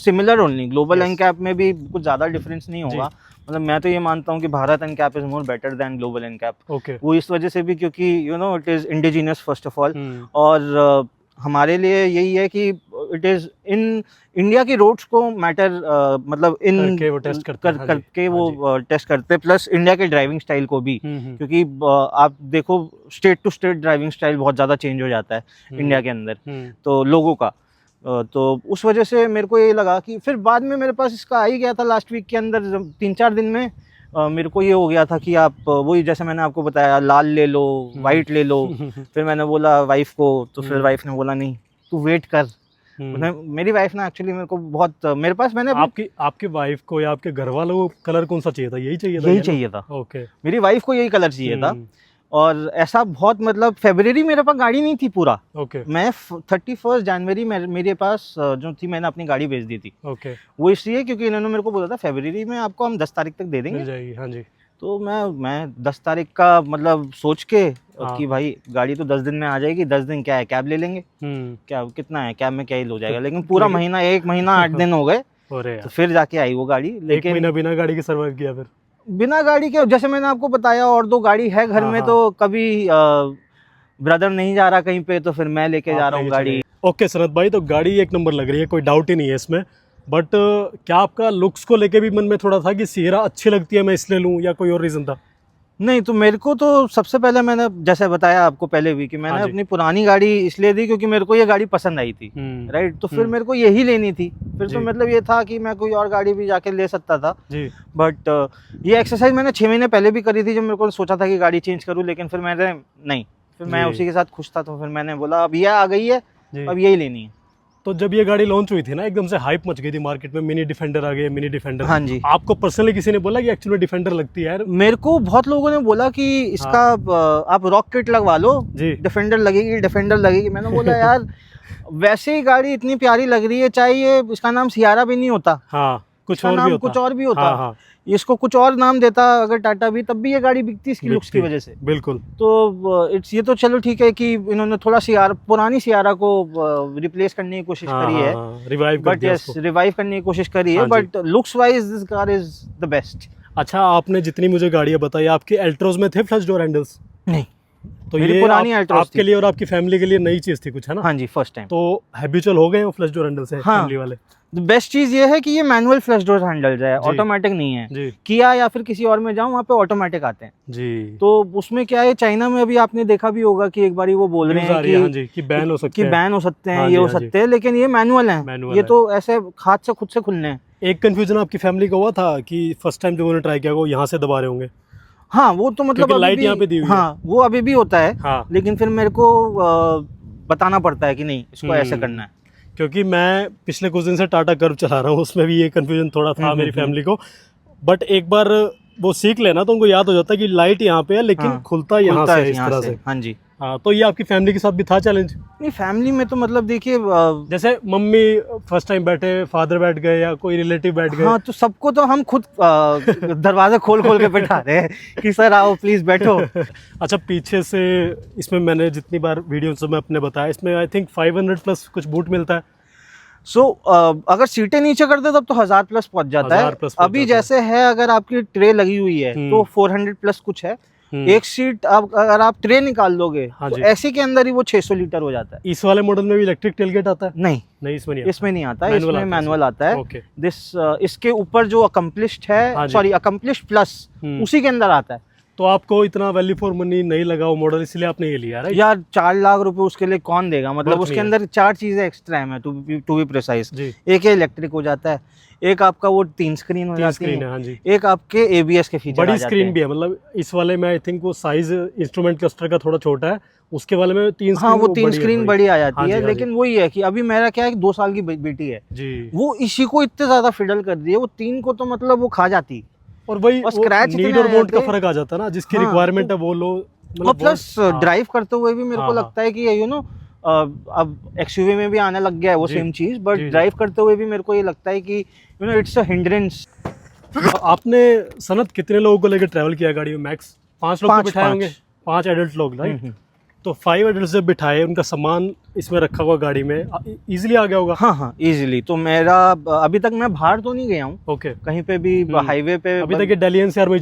similar only. Global NCAP में भी कुछ ज्यादा डिफरेंस नहीं होगा। मतलब मैं तो ये मानता हूँ कि Bharat NCAP is more better than global NCAP. वो इस वजह से भी क्योंकि you know it is indigenous first of all, और हमारे लिए यही है कि इट इज इन इंडिया की रोड्स को मैटर, मतलब इन करके वो टेस्ट करते, प्लस इंडिया के ड्राइविंग स्टाइल को भी, क्योंकि आप देखो state to state driving style बहुत ज़्यादा चेंज हो जाता है इंडिया के अंदर, तो लोगों का। तो उस वजह से मेरे को ये लगा कि फिर बाद में मेरे पास इसका आ ही गया था लास्ट वीक के अंदर, 3-4 दिन में मेरे को ये हो गया था कि आप वही जैसे मैंने आपको बताया, लाल ले लो, वाइट ले लो। फिर मैंने बोला वाइफ को, तो फिर वाइफ ने बोला नहीं तू वेट कर। मेरी वाइफ ना एक्चुअली मेरे को बहुत, मेरे पास मैंने आपकी वाइफ को या आपके घर वालों को कलर कौन सा चाहिए था? यही चाहिए था। ओके। मेरी वाइफ को यही कलर चाहिए था, और ऐसा बहुत, मतलब फरवरी मेरे पास गाड़ी नहीं थी पूरा। मैं 31 जनवरी में मेरे पास जो थी, मैंने अपनी गाड़ी बेच दी थी। वो इसलिए क्योंकि इन्होंने मेरे को बोला था फरवरी में आपको हम 10 तारीख तक दे देंगे। हाँ जी। तो मैं 10 तारीख का मतलब सोच के कि भाई गाड़ी तो 10 दिन में आ जाएगी, 10 दिन क्या है, कैब ले लेंगे, क्या कितना है कैब में, क्या ही हो जाएगा। लेकिन पूरा महीना, 1 महीना 8 दिन हो गए, तो फिर जाके आई वो गाड़ी। लेकिन 1 महीना बिना गाड़ी के सर्वाइव किया। फिर बिना गाड़ी के, जैसे मैंने आपको बताया, और 2 गाड़ी है घर में, तो कभी ब्रदर नहीं जा रहा कहीं पे, तो फिर मैं लेके जा रहा हूँ गाड़ी। ओके सनत भाई, तो गाड़ी एक नंबर लग रही है, कोई डाउट ही नहीं है इसमें। बट क्या आपका लुक्स को लेके भी मन में थोड़ा था कि सिएरा अच्छी लगती है मैं इसलिए लूँ, या कोई और रीज़न था? नहीं, तो मेरे को तो सबसे पहले, मैंने जैसे बताया आपको पहले भी कि मैंने अपनी पुरानी गाड़ी इसलिए दी क्योंकि मेरे को ये गाड़ी पसंद आई थी, राइट। तो फिर मेरे को यही लेनी थी। फिर तो मतलब ये था कि मैं कोई और गाड़ी भी जाके ले सकता था जी। बट ये एक्सरसाइज मैंने 6 महीने पहले भी करी थी, जब मेरे को सोचा था कि गाड़ी चेंज करूँ। लेकिन फिर मैंने नहीं, फिर मैं उसी के साथ खुश था, तो फिर मैंने बोला अब ये आ गई है, अब यही लेनी है। तो जब ये गाड़ी लॉन्च हुई थी ना, एकदम से हाइप मच गई थी मार्केट में, मिनी डिफेंडर आ गई, मिनी डिफेंडर। हाँ जी। आपको पर्सनली किसी ने बोला कि एक्चुअली में डिफेंडर लगती है यार? मेरे को बहुत लोगों ने बोला कि इसका आप रॉक किट लगवा लो, डिफेंडर लगेगी, डिफेंडर लगेगी। मैंने बोला यार वैसे ही गाड़ी इतनी प्यारी लग रही है, चाहे ये इसका नाम सियारा भी नहीं होता, हाँ, कुछ और भी होता। हाँ, हाँ। इसको कुछ और नाम देता अगर टाटा भी, तब भी ये गाड़ी बिकती इसकी लुक्स की वजह से। बिल्कुल। तो ये तो चलो ठीक है कि इन्होंने थोड़ा पुरानी सियारा को रिप्लेस करने की कोशिश करी है, रिवाइव करने की कोशिश करी है, but looks wise this car is the best. अच्छा, आपने जितनी मुझे गाड़ियां बताई, आपके एल्ट्रोज में थे फ्लश डोर हैंडल्स? नहीं, तो ये पुरानी आपके लिए और आपकी फैमिली के लिए नई चीज थी कुछ, है ना? हाँ जी, फर्स्ट टाइम। तो हैबिचुअल हो गए हो फ्लश डोर हैंडल से? हाँ। फैमिली वाले। बेस्ट चीज ये है कि ये मैनुअल फ्लश डोर हैंडल्स है, ऑटोमेटिक नहीं है। किया या फिर किसी और में जाऊं, वहाँ पे ऑटोमेटिक आते हैं जी। तो उसमें क्या है, चाइना में अभी आपने देखा भी होगा कि एक बारी वो बोल रहे हैं कि बैन हो सकते हैं, ये हो सकते हैं, लेकिन ये मैनुअल है, ये तो ऐसे हाथ से खुद से खुलने हैं। एक कंफ्यूजन आपकी फैमिली को हुआ था कि फर्स्ट टाइम जब उन्होंने ट्राई किया वो यहाँ से दबा रहे होंगे? हाँ, वो तो मतलब लाइट यहाँ पे दी हुई है। हाँ, वो अभी भी होता है। हाँ। लेकिन फिर मेरे को बताना पड़ता है कि नहीं, इसको ऐसे करना है। क्योंकि मैं पिछले कुछ दिन से टाटा कर्व चला रहा हूँ, उसमें भी ये कंफ्यूजन थोड़ा था मेरी फैमिली को, बट एक बार वो सीख लेना तो उनको याद हो जाता है कि लाइट यहाँ पे है, लेकिन खुलता यहाँ से इस तरह से। हाँ जी। हाँ, तो ये आपकी फैमिली के साथ भी था चैलेंज? नहीं, फैमिली में तो मतलब देखिए, जैसे मम्मी फर्स्ट टाइम बैठे, फादर बैठ गए या कोई रिलेटिव बैठ गए, हाँ, तो सबको तो हम खुद दरवाजा खोल के बैठा रहे हैं कि सर आओ प्लीज बैठो। अच्छा, पीछे से इसमें मैंने जितनी बार वीडियो में अपने बताया, इसमें आई थिंक 500 प्लस कुछ बूट मिलता है। अगर सीटें नीचे कर दे तब तो 1000 प्लस पहुंच जाता है। अभी जैसे है, अगर आपकी ट्रे लगी हुई है तो 400 प्लस कुछ है। एक सीट अगर आप ट्रे निकाल लोगे तो ऐसे के अंदर ही वो 600 लीटर हो जाता है। इस वाले मॉडल में भी इलेक्ट्रिक टेलगेट आता है? नहीं, इसमें नहीं आता है, इसमें मैनुअल आता है। इसके ऊपर जो अकम्प्लिश्ड है, सॉरी अकम्प्लिश्ड प्लस, उसी के अंदर आता है। तो आपको इतना वैल्यू फॉर मनी नहीं लगा वो मॉडल, इसलिए आपने ये लिया? यार 4 लाख रुपए उसके लिए कौन देगा? मतलब उसके अंदर 4 चीजें एक्स्ट्रा है, टू बी प्रिसाइज। एक इलेक्ट्रिक हो जाता है, एक आपका वो 3 स्क्रीन हो जाती है, हाँ जी। एक आपके ABS के फीचर बड़ी स्क्रीन भी है, मतलब इस वाले में आई थिंक वो साइज इंस्ट्रूमेंट क्लस्टर का थोड़ा छोटा है, उसके वाले में 3 हाँ, वो 3 स्क्रीन बड़ी आ जाती है। लेकिन वही है कि अभी मेरा क्या है, 2 साल की बेटी है जी, वो इसी को इतने ज्यादा फिडल कर दी है, वो 3 को तो मतलब वो खा जाती। और वही स्क्रैच नीड और वांट का फर्क आ जाता है ना, जिसकी रिक्वायरमेंट है वो लो। और प्लस ड्राइव करते हुए भी मेरे को लगता है कि अब XUV में भी आने लग गया है वो सेम चीज, बट ड्राइव करते हुए भी मेरे को ये लगता है कि इट्स अ हिंड्रेंस। आपने सनत कितने लोगों को लेकर ट्रैवल किया गाड़ी में? मैक्स 5 लोग बिठाए होंगे, 5 एडल्ट लोग, राइट? तो 5 एडल्ट जब बिठाए, उनका सामान इसमें रखा हुआ गाड़ी में इजीली आ गया होगा? हाँ, इजीली। तो मेरा अभी तक मैं बाहर तो नहीं गया हूँ कहीं पे भी, हाईवे पे अभी तक दिल्ली NCR में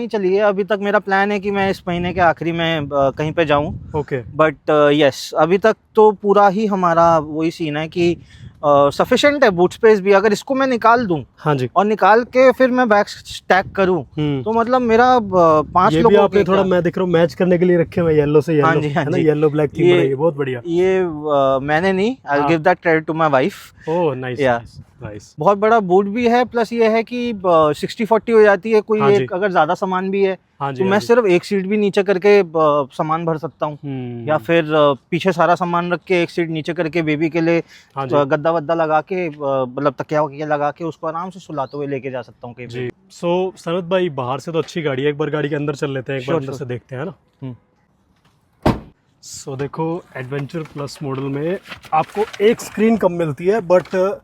ही चली है। अभी तक मेरा प्लान है कि मैं इस महीने के आखिरी में कहीं पे जाऊँ, बट यस, अभी तक तो पूरा ही हमारा वही सीन है कि सफिशिएंट है बूट स्पेस भी। अगर इसको मैं निकाल दूं, हाँ जी, और निकाल के फिर मैं बैग स्टैक करूं, तो मतलब मेरा 5 लोगों के आपने थोड़ा, मैं देख रहा हूँ मैच करने के लिए रखे हुए, येलो से येलो, हाँ जी, हाँ जी, येलो ब्लैक थीम बनाई है, बहुत बढ़िया। ये मैंने नहीं, I will give that credit to my wife. Oh nice, nice. बहुत बड़ा बूट भी है, प्लस ये है कि 60-40 हो जाती है, कोई एक अगर ज्यादा सामान भी है तो मैं सिर्फ एक सीट भी नीचे करके सामान भर सकता हूँ, या फिर पीछे सारा सामान रख के एक सीट नीचे करके बेबी के लिए गद्दा वद्दा लगा के, मतलब तकिया वकिया लगा के उसको आराम से सुलाते हुए लेके जा सकता हूँ कहीं भी। सो सनत भाई, बाहर से तो अच्छी गाड़ी है, एक बार गाड़ी के अंदर चल लेते हैं, एक बार अंदर से देखते हैं ना। सो देखो, एडवेंचर प्लस मॉडल में आपको एक स्क्रीन कम मिलती है, बट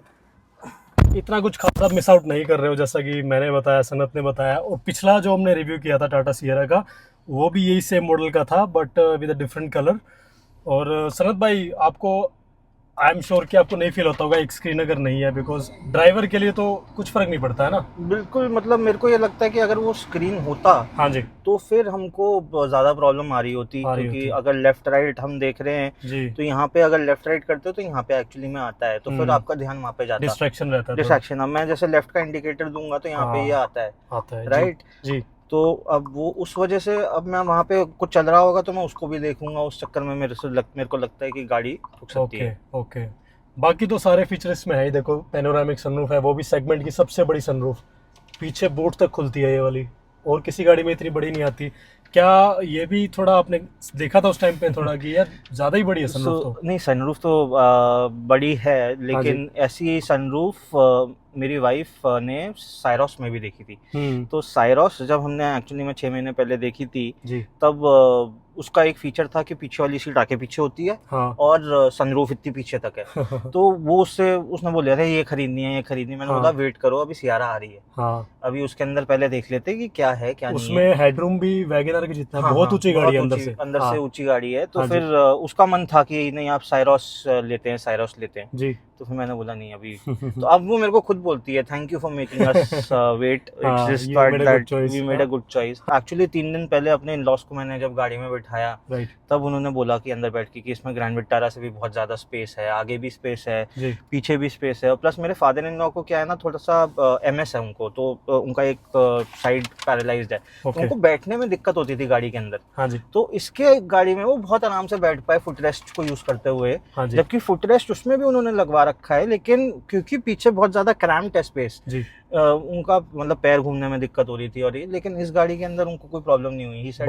इतना कुछ खासा मिस आउट नहीं कर रहे हो, जैसा कि मैंने बताया, सनत ने बताया। और पिछला जो हमने रिव्यू किया था टाटा सियरा का, वो भी यही सेम मॉडल का था, but with a different colour. और सनत भाई, आपको आई एम श्योर कि आपको नहीं फील होता होगा एक स्क्रीन अगर नहीं है, बिकॉज ड्राइवर के लिए तो कुछ फर्क नहीं पड़ता है ना? बिल्कुल, मतलब मेरे को ये लगता है कि अगर वो स्क्रीन होता, हाँ जी, तो फिर हमको ज्यादा प्रॉब्लम आ रही होती, क्योंकि अगर लेफ्ट राइट हम देख रहे हैं तो यहाँ पे अगर लेफ्ट राइट करते हो तो यहाँ पे एक्चुअली में आता है, तो फिर आपका ध्यान वहाँ पे जाता है, डिस्ट्रैक्शन रहता है, डिस्ट्रैक्शन। अब मैं जैसे लेफ्ट का इंडिकेटर दूंगा तो यहाँ पे ये आता है, राइट जी। तो अब वो उस वजह से, अब मैं वहाँ पे कुछ चल रहा होगा तो मैं उसको भी देखूंगा, उस चक्कर में मेरे को लगता है कि गाड़ी रुक सकती है। ओके, बाकी तो सारे फीचर इसमें है ही। देखो, पैनोरामिक सनरूफ है, वो भी सेगमेंट की सबसे बड़ी सनरूफ, पीछे बोट तक खुलती है ये वाली, और किसी गाड़ी में इतनी बड़ी नहीं आती। क्या ये भी थोड़ा आपने देखा था उस टाइम पे थोड़ा कि यार ज्यादा ही बड़ी है सनरूफ? तो नहीं, सनरूफ तो बड़ी है, लेकिन ऐसी सनरूफ मेरी वाइफ ने साइरोस में भी देखी थी। तो साइरोस जब हमने एक्चुअली में 6 महीने पहले देखी थी जी। तब उसका एक फीचर था कि पीछे वाली सीट आके पीछे होती है। हाँ। और सनरूफ इतनी पीछे तक है। तो वो उसने बोला था ये खरीदनी है, ये खरीदनी। मैंने बोला वेट करो, अभी सियारा आ रही है। हाँ। अभी उसके अंदर पहले देख लेते कि क्या है क्या नहीं है। उसमें हेडरूम भी वैगनर के जितना, बहुत ऊंची गाड़ी है, अंदर से ऊंची गाड़ी है। तो फिर उसका मन था कि नहीं आप साइरोस लेते हैं जी। तो फिर मैंने बोला नहीं अभी। तो अब वो मेरे को खुद बोलती है thank you for making us wait, it's just that we made a good choice. Actually 3 दिन पहले अपने इन-लॉज को मैंने जब गाड़ी में बिठाया तब उन्होंने बोला कि अंदर बैठ के कि इसमें ग्रैंड विटारा से भी बहुत ज्यादा स्पेस है, आगे भी स्पेस है, पीछे भी स्पेस है। और प्लस मेरे फादर इन लॉ को क्या है ना, थोड़ा सा MS है उनको, तो उनका एक साइड पैरालाइज्ड है। तो उनको बैठने में दिक्कत होती थी गाड़ी के अंदर। हाँ जी। तो इसके गाड़ी में वो बहुत आराम से बैठ पाए फुटरेस्ट को यूज करते हुए। हाँ, जबकि फुटरेस्ट उसमें भी उन्होंने लगवा रखा है, लेकिन क्योंकि पीछे बहुत ज्यादा क्रैम्प्ड है स्पेस, उनका मतलब पैर घूमने में दिक्कत हो रही थी। और ये लेकिन इस गाड़ी के अंदर उनको कोई प्रॉब्लम नहीं हुई। ही सेड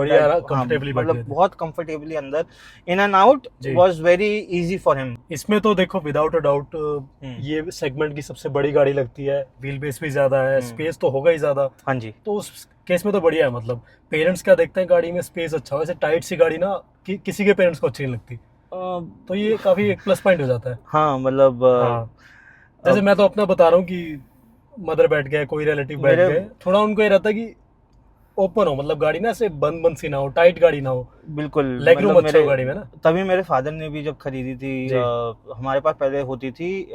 मतलब बहुत कंफर्टेबली अंदर in and out was very easy for him. इसमें तो देखो विदाउट अ डाउट ये सेगमेंट की सबसे बड़ी गाड़ी लगती है, व्हील बेस भी ज्यादा है, स्पेस तो होगा ही ज्यादा। हाँ जी। तो उस केस में तो बढ़िया है। मतलब पेरेंट्स क्या देखते हैं गाड़ी में स्पेस अच्छा हो, वैसे टाइट सी गाड़ी ना किसी के पेरेंट्स को अच्छी नहीं लगती। तो ये काफी एक प्लस पॉइंट हो जाता है। हाँ मतलब जैसे मैं तो अपना बता रहा हूँ कि मदर बैठ गए, कोई रिलेटिव बैठ गए, थोड़ा उनको ये रहता है कि ओपन हो, मतलब गाड़ी ना ऐसे बंद सी ना हो, टाइट गाड़ी ना हो। बिल्कुल, लेग रूम अच्छा हो गाड़ी में ना। तभी मेरे फादर ने भी जब खरीदी थी, हमारे पास पहले होती थी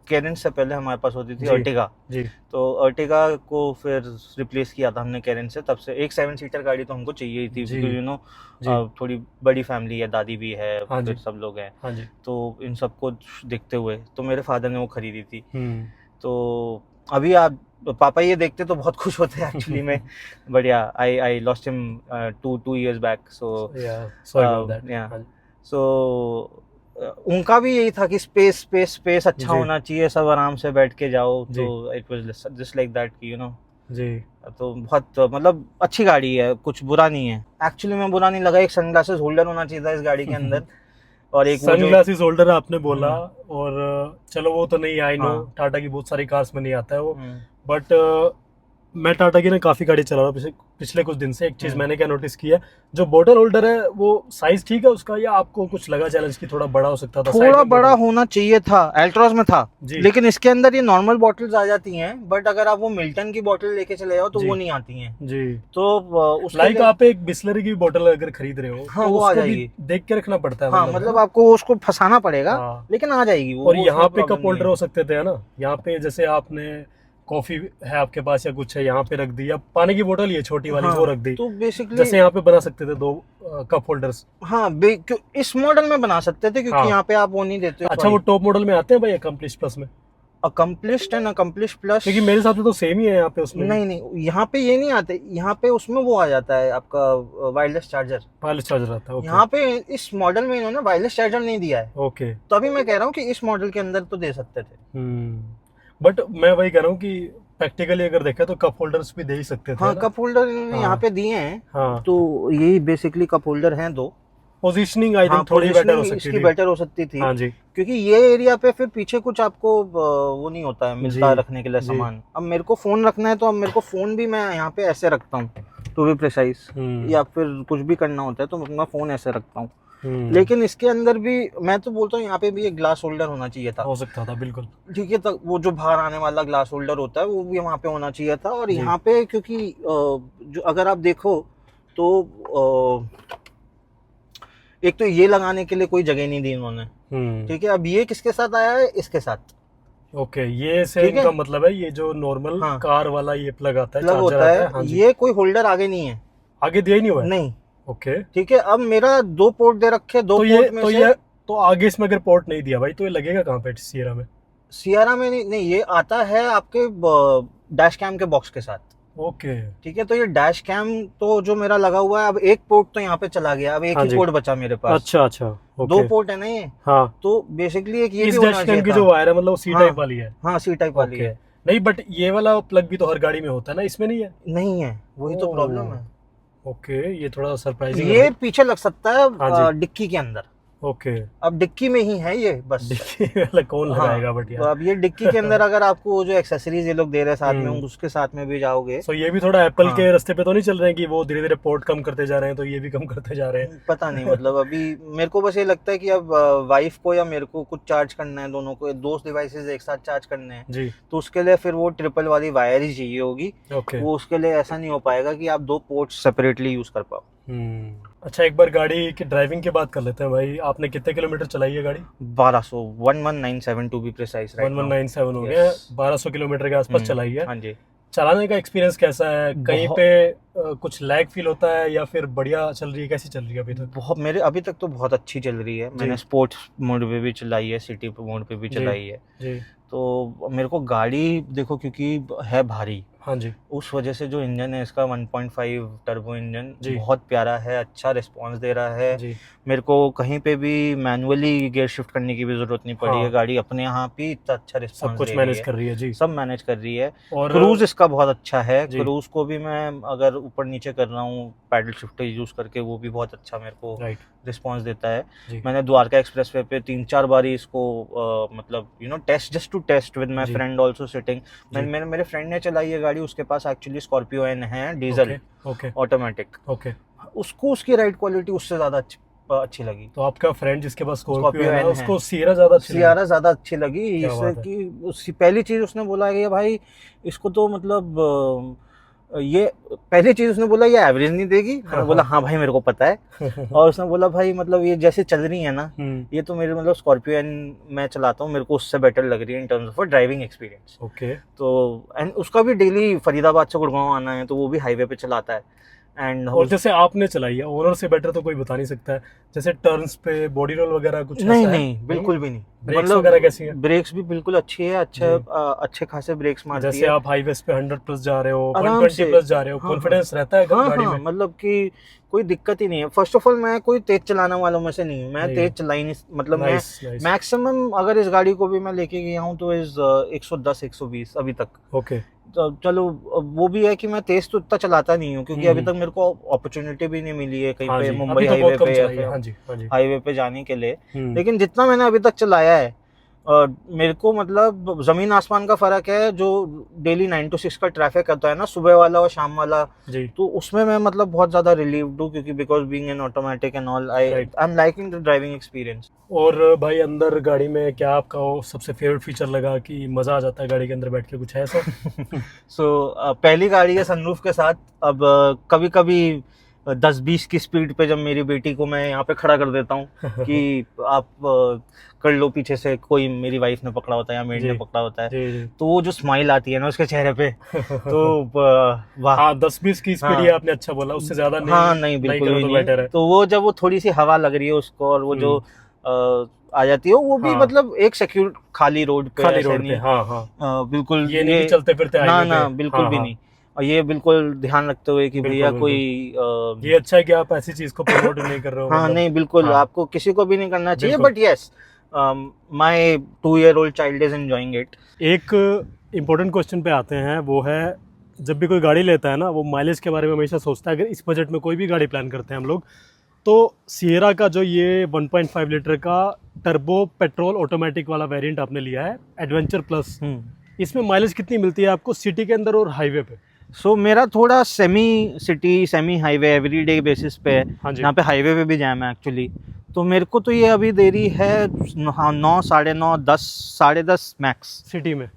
कैरेन से पहले हमारे पास होती थी अर्टिगा जी। तो अर्टिगा को फिर रिप्लेस किया था हमने कैरेन से। तब से एक 7 सीटर गाड़ी तो हमको चाहिए ही थी, यू नो थोड़ी बड़ी फैमिली है, दादी भी है, फिर सब लोग हैं। हाँ जी। तो इन सबको देखते हुए तो मेरे फादर ने वो खरीदी थी। तो अभी आप पापा ये देखते तो बहुत खुश होते हैं एक्चुअली में। बढ़िया, I lost him 2 years back. So उनका भी यही था कि स्पेस अच्छा होना चाहिए, सब आराम से बैठ के जाओ। तो it was just like that कि यू नो जी। तो बहुत मतलब अच्छी गाड़ी है, कुछ बुरा नहीं है एक्चुअली में, बुरा नहीं लगा। एक सनग्लासेस होल्डर होना चाहिए था इस गाड़ी के अंदर, और एक सनग्लासेस होल्डर आपने बोला, और चलो वो तो नहीं, आई नो टाटा की बहुत सारी कार्स में नहीं आता है वो। बट मैं टाटा की ना काफी गाड़ी चला रहा हूँ पिछले कुछ दिन से। एक चीज मैंने क्या नोटिस किया, जो बोतल होल्डर है वो साइज ठीक है उसका, या आपको कुछ लगा चैलेंज की थोड़ा बड़ा हो सकता था? थोड़ा बड़ा होना चाहिए था, एल्ट्रॉस में था, लेकिन इसके अंदर ये नॉर्मल बॉटल्स आ जाती हैं। बट अगर आप वो मिल्टन की बोतल लेके चले जाओ तो वो नहीं आती हैं जी। तो लाइक आप एक बिस्लरी की बोतल अगर खरीद रहे हो, हाँ, तो वो आ जाएगी, देख के रखना पड़ता है। हाँ, मतलब आपको उसको फंसाना पड़ेगा, लेकिन आ जाएगी वो। और यहाँ पे कप होल्डर हो सकते थे ना, यहाँ पे जैसे आपने कॉफी है आपके पास या कुछ है, यहाँ पे रख दी, या पानी की बोतल ये छोटी वाली वो रख दी, तो बेसिकली जैसे यहाँ पे बना सकते थे 2 कप होल्डर्स। हाँ, इस मॉडल में बना सकते थे, क्योंकि यहाँ पे आप वो नहीं देते। अच्छा, वो टॉप मॉडल में आते हैं भाई अकम्प्लिश प्लस में? अकम्प्लिश्ड एंड अकम्प्लिश प्लस, क्योंकि मेरे हिसाब से तो सेम ही है यहाँ पे उसमें। नहीं, यहाँ पे ये नहीं आते, यहाँ पे उसमें वो आ जाता है आपका वायरलेस चार्जर आता है। यहाँ पे इस मॉडल में इन्होंने वायरलेस चार्जर नहीं दिया है। ओके, तो अभी मैं कह रहा हूँ कि इस मॉडल के अंदर तो दे सकते थे। बट मैं वही कह रहा हूँ कि प्रैक्टिकली अगर देखा तो कप होल्डर्स भी दे ही सकते थे। हाँ, कप होल्डर इन्होंने यहाँ पे दिए हैं। हाँ, तो यही बेसिकली कप होल्डर हैं 2। पोजीशनिंग आई थिंक थोड़ी बेटर हो सकती थी, बेटर हो सकती थी। हाँ जी, क्योंकि ये एरिया पे फिर पीछे कुछ आपको वो नहीं होता है मिलता रखने के लिए सामान। अब मेरे को फोन रखना है, तो अब मेरे को फोन भी मैं यहाँ पे ऐसे रखता हूँ टू बी प्रिसाइज, या फिर कुछ भी करना होता है तो मैं फोन ऐसे रखता हूँ। लेकिन इसके अंदर भी मैं तो बोलता हूँ यहाँ पे भी एक ग्लास होल्डर होना चाहिए था। हो सकता था, बिल्कुल ठीक है। तो वो जो बाहर आने वाला ग्लास होल्डर होता है वो भी वहाँ पे होना चाहिए था। और यहाँ पे क्योंकि जो अगर आप देखो तो एक तो ये लगाने के लिए कोई जगह नहीं दी उन्होंने, ठीक है। अब ये किसके साथ आया है? इसके साथ। ओके, ये से इनका मतलब है ये जो नॉर्मल कार वाला ये प्लग आता है, प्लग होता है। हाँ, ये कोई होल्डर आगे नहीं है, आगे दिया ही नहीं हुआ है। नहीं। ओके, ठीक है। अब मेरा 2 पोर्ट दे रखे, 2 पोर्ट में से तो आगे इसमें अगर पोर्ट नहीं दिया भाई तो ये लगेगा कहाँ पे? सियरा में? सियरा में नहीं, ये आता है आपके डैश कैम के बॉक्स के साथ। ओके, ठीक है। तो ये डैश कैम तो जो मेरा लगा हुआ है, अब एक पोर्ट तो यहाँ पे चला गया, अब एक ही पोर्ट बचा मेरे पास। अच्छा, 2 पोर्ट है ना ये। हाँ, तो बेसिकली एक ये इस डैश कैम की जो वायर है मतलब सी टाइप वाली है। हाँ, सी टाइप वाली है। नहीं, बट ये वाला प्लग भी तो हर गाड़ी में होता है ना, इसमें नहीं है? नहीं है, वही तो प्रॉब्लम है। ओके, ये थोड़ा सरप्राइजिंग ये पीछे लग सकता है हाँ डिक्की के अंदर। ओके, अब डिक्की में ही है ये बस। डिक्की वाला कौन लगाएगा? हाँ, बट तो यार अब ये डिक्की के अंदर अगर आपको वो जो एक्सेसरीज ये लोग दे रहे हैं साथ में, हम्म। उसके साथ में भी जाओगे। सो ये भी थोड़ा एप्पल हाँ। के रास्ते पे तो नहीं चल रहे हैं कि वो धीरे धीरे पोर्ट कम करते जा रहे हैं, तो ये भी कम करते जा रहे हैं? पता नहीं, मतलब अभी मेरे को बस ये लगता है कि अब वाइफ को या मेरे को कुछ चार्ज करना है, दोनों को दो डिवाइसेस एक साथ चार्ज करने हैं जी। तो उसके लिए फिर वो ट्रिपल वाली वायर ही चाहिए होगी। ओके। वो उसके लिए ऐसा नहीं हो पाएगा कि आप दो पोर्ट्स सेपरेटली यूज कर पाओ। अच्छा, एक बार गाड़ी की ड्राइविंग की बात कर लेते हैं भाई। आपने कितने किलोमीटर चलाई है गाड़ी? 1200, 1197 टू बी प्रिसाइज। 1197 हो गया, 1200 किलोमीटर के आसपास चलाई है। हाँ जी। चलाने का एक्सपीरियंस कैसा है? कहीं पे कुछ लैग फील होता है या फिर बढ़िया चल रही है? कैसी चल रही है अभी तक? बहुत, मेरे अभी तक तो बहुत अच्छी चल रही है। मैंने स्पोर्ट्स मोड पे भी चलाई है, सिटी मोड पे भी चलाई है जी। तो मेरे को गाड़ी देखो, क्योंकि है भारी, हाँ जी, उस वजह से जो इंजन है इसका 1.5 टर्बो इंजन जी। बहुत प्यारा है, अच्छा रिस्पांस दे रहा है जी। मेरे को। कहीं पे भी मैनुअली गियर शिफ्ट करने की भी जरूरत नहीं पड़ी है। गाड़ी अपने यहाँ पे इतना अच्छा रिस्पांस सब कुछ मैनेज कर रही है जी। सब मैनेज कर रही है। और क्रूज इसका बहुत अच्छा है। जी। क्रूज को भी मैं अगर ऊपर नीचे कर रहा हूँ पैडल शिफ्टर यूज करके, वो भी बहुत अच्छा मेरे को रिस्पांस देता है। मैंने द्वारका एक्सप्रेसवे पे 3-4 बार इसको मतलब test, just to test with my friend also sitting. मेरे फ्रेंड ने चलाई है गाड़ी, उसके पास एक्चुअली स्कॉर्पियो एन है डीजल ऑटोमेटिक। ओके, उसको उसकी राइड क्वालिटी उससे ज्यादा अच्छी लगी। तो आपका फ्रेंड जिसके पास स्कॉर्पियो है, उसको सियरा ज्यादा अच्छी लगी? इससे कि उसकी पहली चीज उसने बोला कि भाई इसको तो मतलब ये पहली चीज उसने बोला ये एवरेज नहीं देगी। मैंने बोला हाँ भाई मेरे को पता है। और उसने बोला भाई मतलब ये जैसे चल रही है ना, ये तो मेरे मतलब स्कॉर्पियो एन मैं चलाता हूँ, मेरे को उससे बेटर लग रही है इन terms of driving experience. Okay. तो एंड उसका भी डेली फरीदाबाद से गुड़गांव आना है, तो वो भी हाईवे पे चलाता है। और जैसे आपने चलाई है, ओनर से बेटर तो कोई बता नहीं सकता है। जैसे टर्न्स पे बॉडी रोल वगैरह कुछ नहीं नहीं बिल्कुल भी नहीं। ब्रेक्स वगैरह कैसी है? ब्रेक्स भी बिल्कुल अच्छी है, अच्छे खासे ब्रेक्स मारती है। जैसे आप हाईवेज पे 100 प्लस जा रहे हो, 120 प्लस जा रहे हो, कॉन्फिडेंस रहता है गाड़ी में? मतलब कि कोई दिक्कत ही नहीं है। फर्स्ट ऑफ ऑल मैं कोई तेज चलाने वालों में से नहीं हूँ, मैं तेज चला ही नहीं, मतलब मैं मैक्सिमम अगर इस गाड़ी को भी मैं लेके गया हूँ तो 110-120 अभी तक। ओके। तो चलो वो भी है कि मैं तेज तो इतना चलाता नहीं हूँ, क्योंकि अभी तक मेरे को अपॉर्चुनिटी भी नहीं मिली है कहीं पे मुंबई हाईवे पे या हाईवे पे जाने के लिए। लेकिन जितना मैंने अभी तक चलाया है मेरे को मतलब जमीन आसमान का फर्क है। जो डेली 9 to 6 का ट्रैफिक होता है ना, सुबह वाला और शाम वाला, तो उसमें मैं मतलब बहुत ज्यादा रिलीव्ड हूँ, क्योंकि because being an automatic and all I am liking the driving experience. और भाई अंदर गाड़ी में क्या आपका सबसे फेवरेट फीचर लगा कि मजा आ जाता है गाड़ी के अंदर बैठ के, कुछ है ऐसा? पहली गाड़ी है सनरूफ के साथ। अब कभी कभी 10-20 की स्पीड पे जब मेरी बेटी को मैं यहाँ पे खड़ा कर देता हूँ कि आप कर लो पीछे से, कोई मेरी वाइफ ने पकड़ा होता है या मेड ने पकड़ा होता है, तो वो जो स्माइल आती है ना उसके चेहरे पे, तो वाह। 10-20 की स्पीड ही आपने अच्छा बोला, उससे ज्यादा नहीं? हाँ नहीं बिल्कुल भी नहीं। तो वो जब वो थोड़ी सी हवा लग रही है उसको और वो जो आ जाती है, वो भी मतलब एक सिक्योर खाली रोड पे, बिल्कुल ये नहीं चलते फिरते ना बिल्कुल भी नहीं। और ये बिल्कुल ध्यान रखते हुए कि भैया कोई ये अच्छा है कि आप ऐसी चीज को प्रमोट नहीं कर रहे हो। हाँ नहीं बिल्कुल, आपको किसी को भी नहीं करना चाहिए, but yes my 2-year-old child is enjoying it. एक इम्पोर्टेंट क्वेश्चन पे आते हैं, वो है जब भी कोई गाड़ी लेता है ना, वो माइलेज के बारे में हमेशा सोचता है। अगर इस बजट में कोई भी गाड़ी प्लान करते हैं हम लोग, तो सियरा का जो ये 1.5 लीटर का टर्बो पेट्रोल ऑटोमेटिक वाला वेरिएंट आपने लिया है एडवेंचर प्लस, इसमें माइलेज कितनी मिलती है आपको सिटी के अंदर और हाईवे पे? मेरा थोड़ा semi city semi highway everyday basis पे है। यहाँ पे हाईवे पे भी जैम है एक्चुअली। तो मेरे को तो ये अभी दे रही है 9, 9.5, 10, 10.5 मैक्स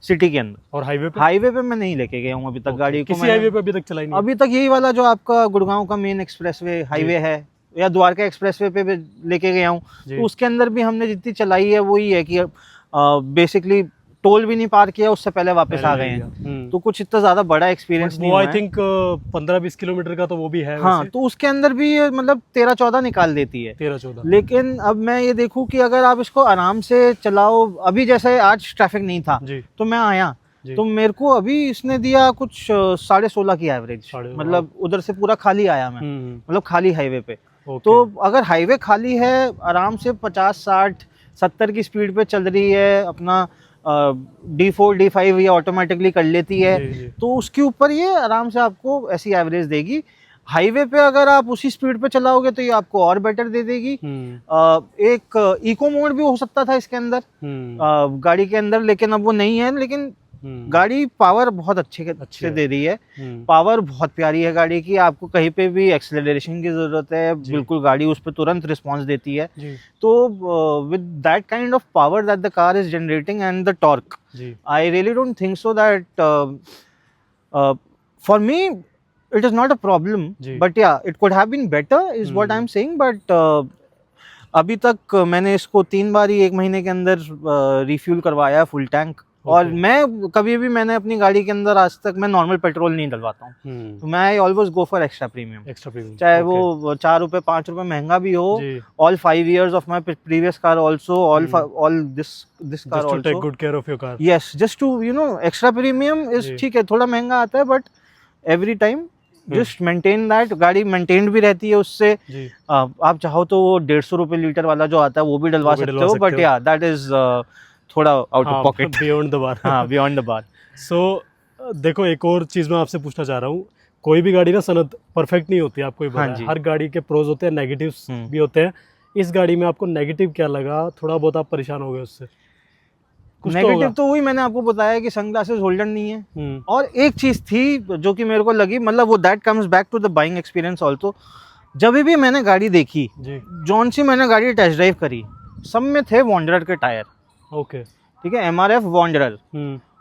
सिटी के अंदर। और हाईवे पे मैं नहीं लेके गया हूँ अभी तक गाड़ी को। किसी हाईवे पे अभी तक चलाई नहीं? अभी तक यही वाला जो आपका गुड़गांव का मेन एक्सप्रेसवे हाईवे है या द्वारका एक्सप्रेसवे पे लेके गया हूँ, तो उसके अंदर भी हमने जितनी चलाई है वही है कि बेसिकली टोल भी नहीं पार किया, उससे पहले वापस आ गए हैं। तो कुछ इतना ज्यादा बड़ा एक्सपीरियंस नहीं हुआ है। आई थिंक 15-20 किलोमीटर का तो वो भी है। हाँ, तो उसके अंदर भी मतलब 13-14 निकाल देती है, 13-14। लेकिन अब मैं ये देखूं कि अगर आप इसको आराम से चलाओ, अभी जैसे आज ट्रैफिक नहीं था तो मैं आया, तो मेरे को अभी इसने दिया कुछ 16.5 की एवरेज, मतलब उधर से पूरा खाली आया मैं, मतलब खाली हाईवे पे। तो अगर हाईवे खाली है, आराम से 50, 60, 70 की स्पीड पे चल रही है, अपना D4 D5 ये ऑटोमेटिकली कर लेती है, जी, जी। तो उसके ऊपर ये आराम से आपको ऐसी एवरेज देगी। हाईवे पे अगर आप उसी स्पीड पे चलाओगे तो ये आपको और बेटर दे देगी। एक इको मोड भी हो सकता था इसके अंदर, गाड़ी के अंदर, लेकिन अब वो नहीं है। लेकिन गाड़ी पावर बहुत अच्छे दे रही है, पावर बहुत प्यारी है गाड़ी की। आपको कहीं पे भी एक्सेलरेशन की जरूरत है, बिल्कुल गाड़ी उस पर तुरंत रिस्पांस देती है। तो with that kind of power that the car is generating and the torque, I really don't think so that for me it is not a problem, but yeah, it could have been better is what I'm saying, but अभी तक मैंने इसको 3 बार ही 1 महीने के अंदर refuel करवाया full tank. और मैं कभी भी मैंने अपनी गाड़ी के अंदर आज तक मैं नॉर्मल पेट्रोल नहीं डलवाता हूँ, तो मैं always go for extra premium, चाहे वो 4 रुपए 5 रुपए महंगा भी हो। All 5 years of my previous car also, all this car also, take good care of your car. Yes, just to extra premium is ठीक है, थोड़ा महंगा आता है, but every time just maintain that. गाड़ी मेंटेन्ड भी रहती है उससे। आप चाहो तो वो 150 रुपए लीटर वाला जो आता है वो भी डलवा सकते हो, बट या दैट इज थोड़ा out of pocket, beyond the bar. हाँ, बियॉन्ड द बार। सो देखो, एक और चीज़ मैं आपसे पूछना चाह रहा हूँ, कोई भी गाड़ी ना सनत परफेक्ट नहीं होती, आपको पता है। हर गाड़ी के प्रोज होते हैं, नेगेटिव्स भी होते हैं। इस गाड़ी में आपको नेगेटिव क्या लगा? थोड़ा बहुत आप परेशान हो गए उससे? नेगेटिव तो वही मैंने आपको बताया कि सनग्लासेस होल्डर नहीं है। और एक चीज थी जो कि मेरे को लगी, मतलब वो that comes back to the buying experience also. जब भी मैंने गाड़ी देखी, जौन सी मैंने गाड़ी टेस्ट ड्राइव करी, सब में थे वॉन्डरर के टायर। ओके, ठीक है, MRF वॉन्डरर।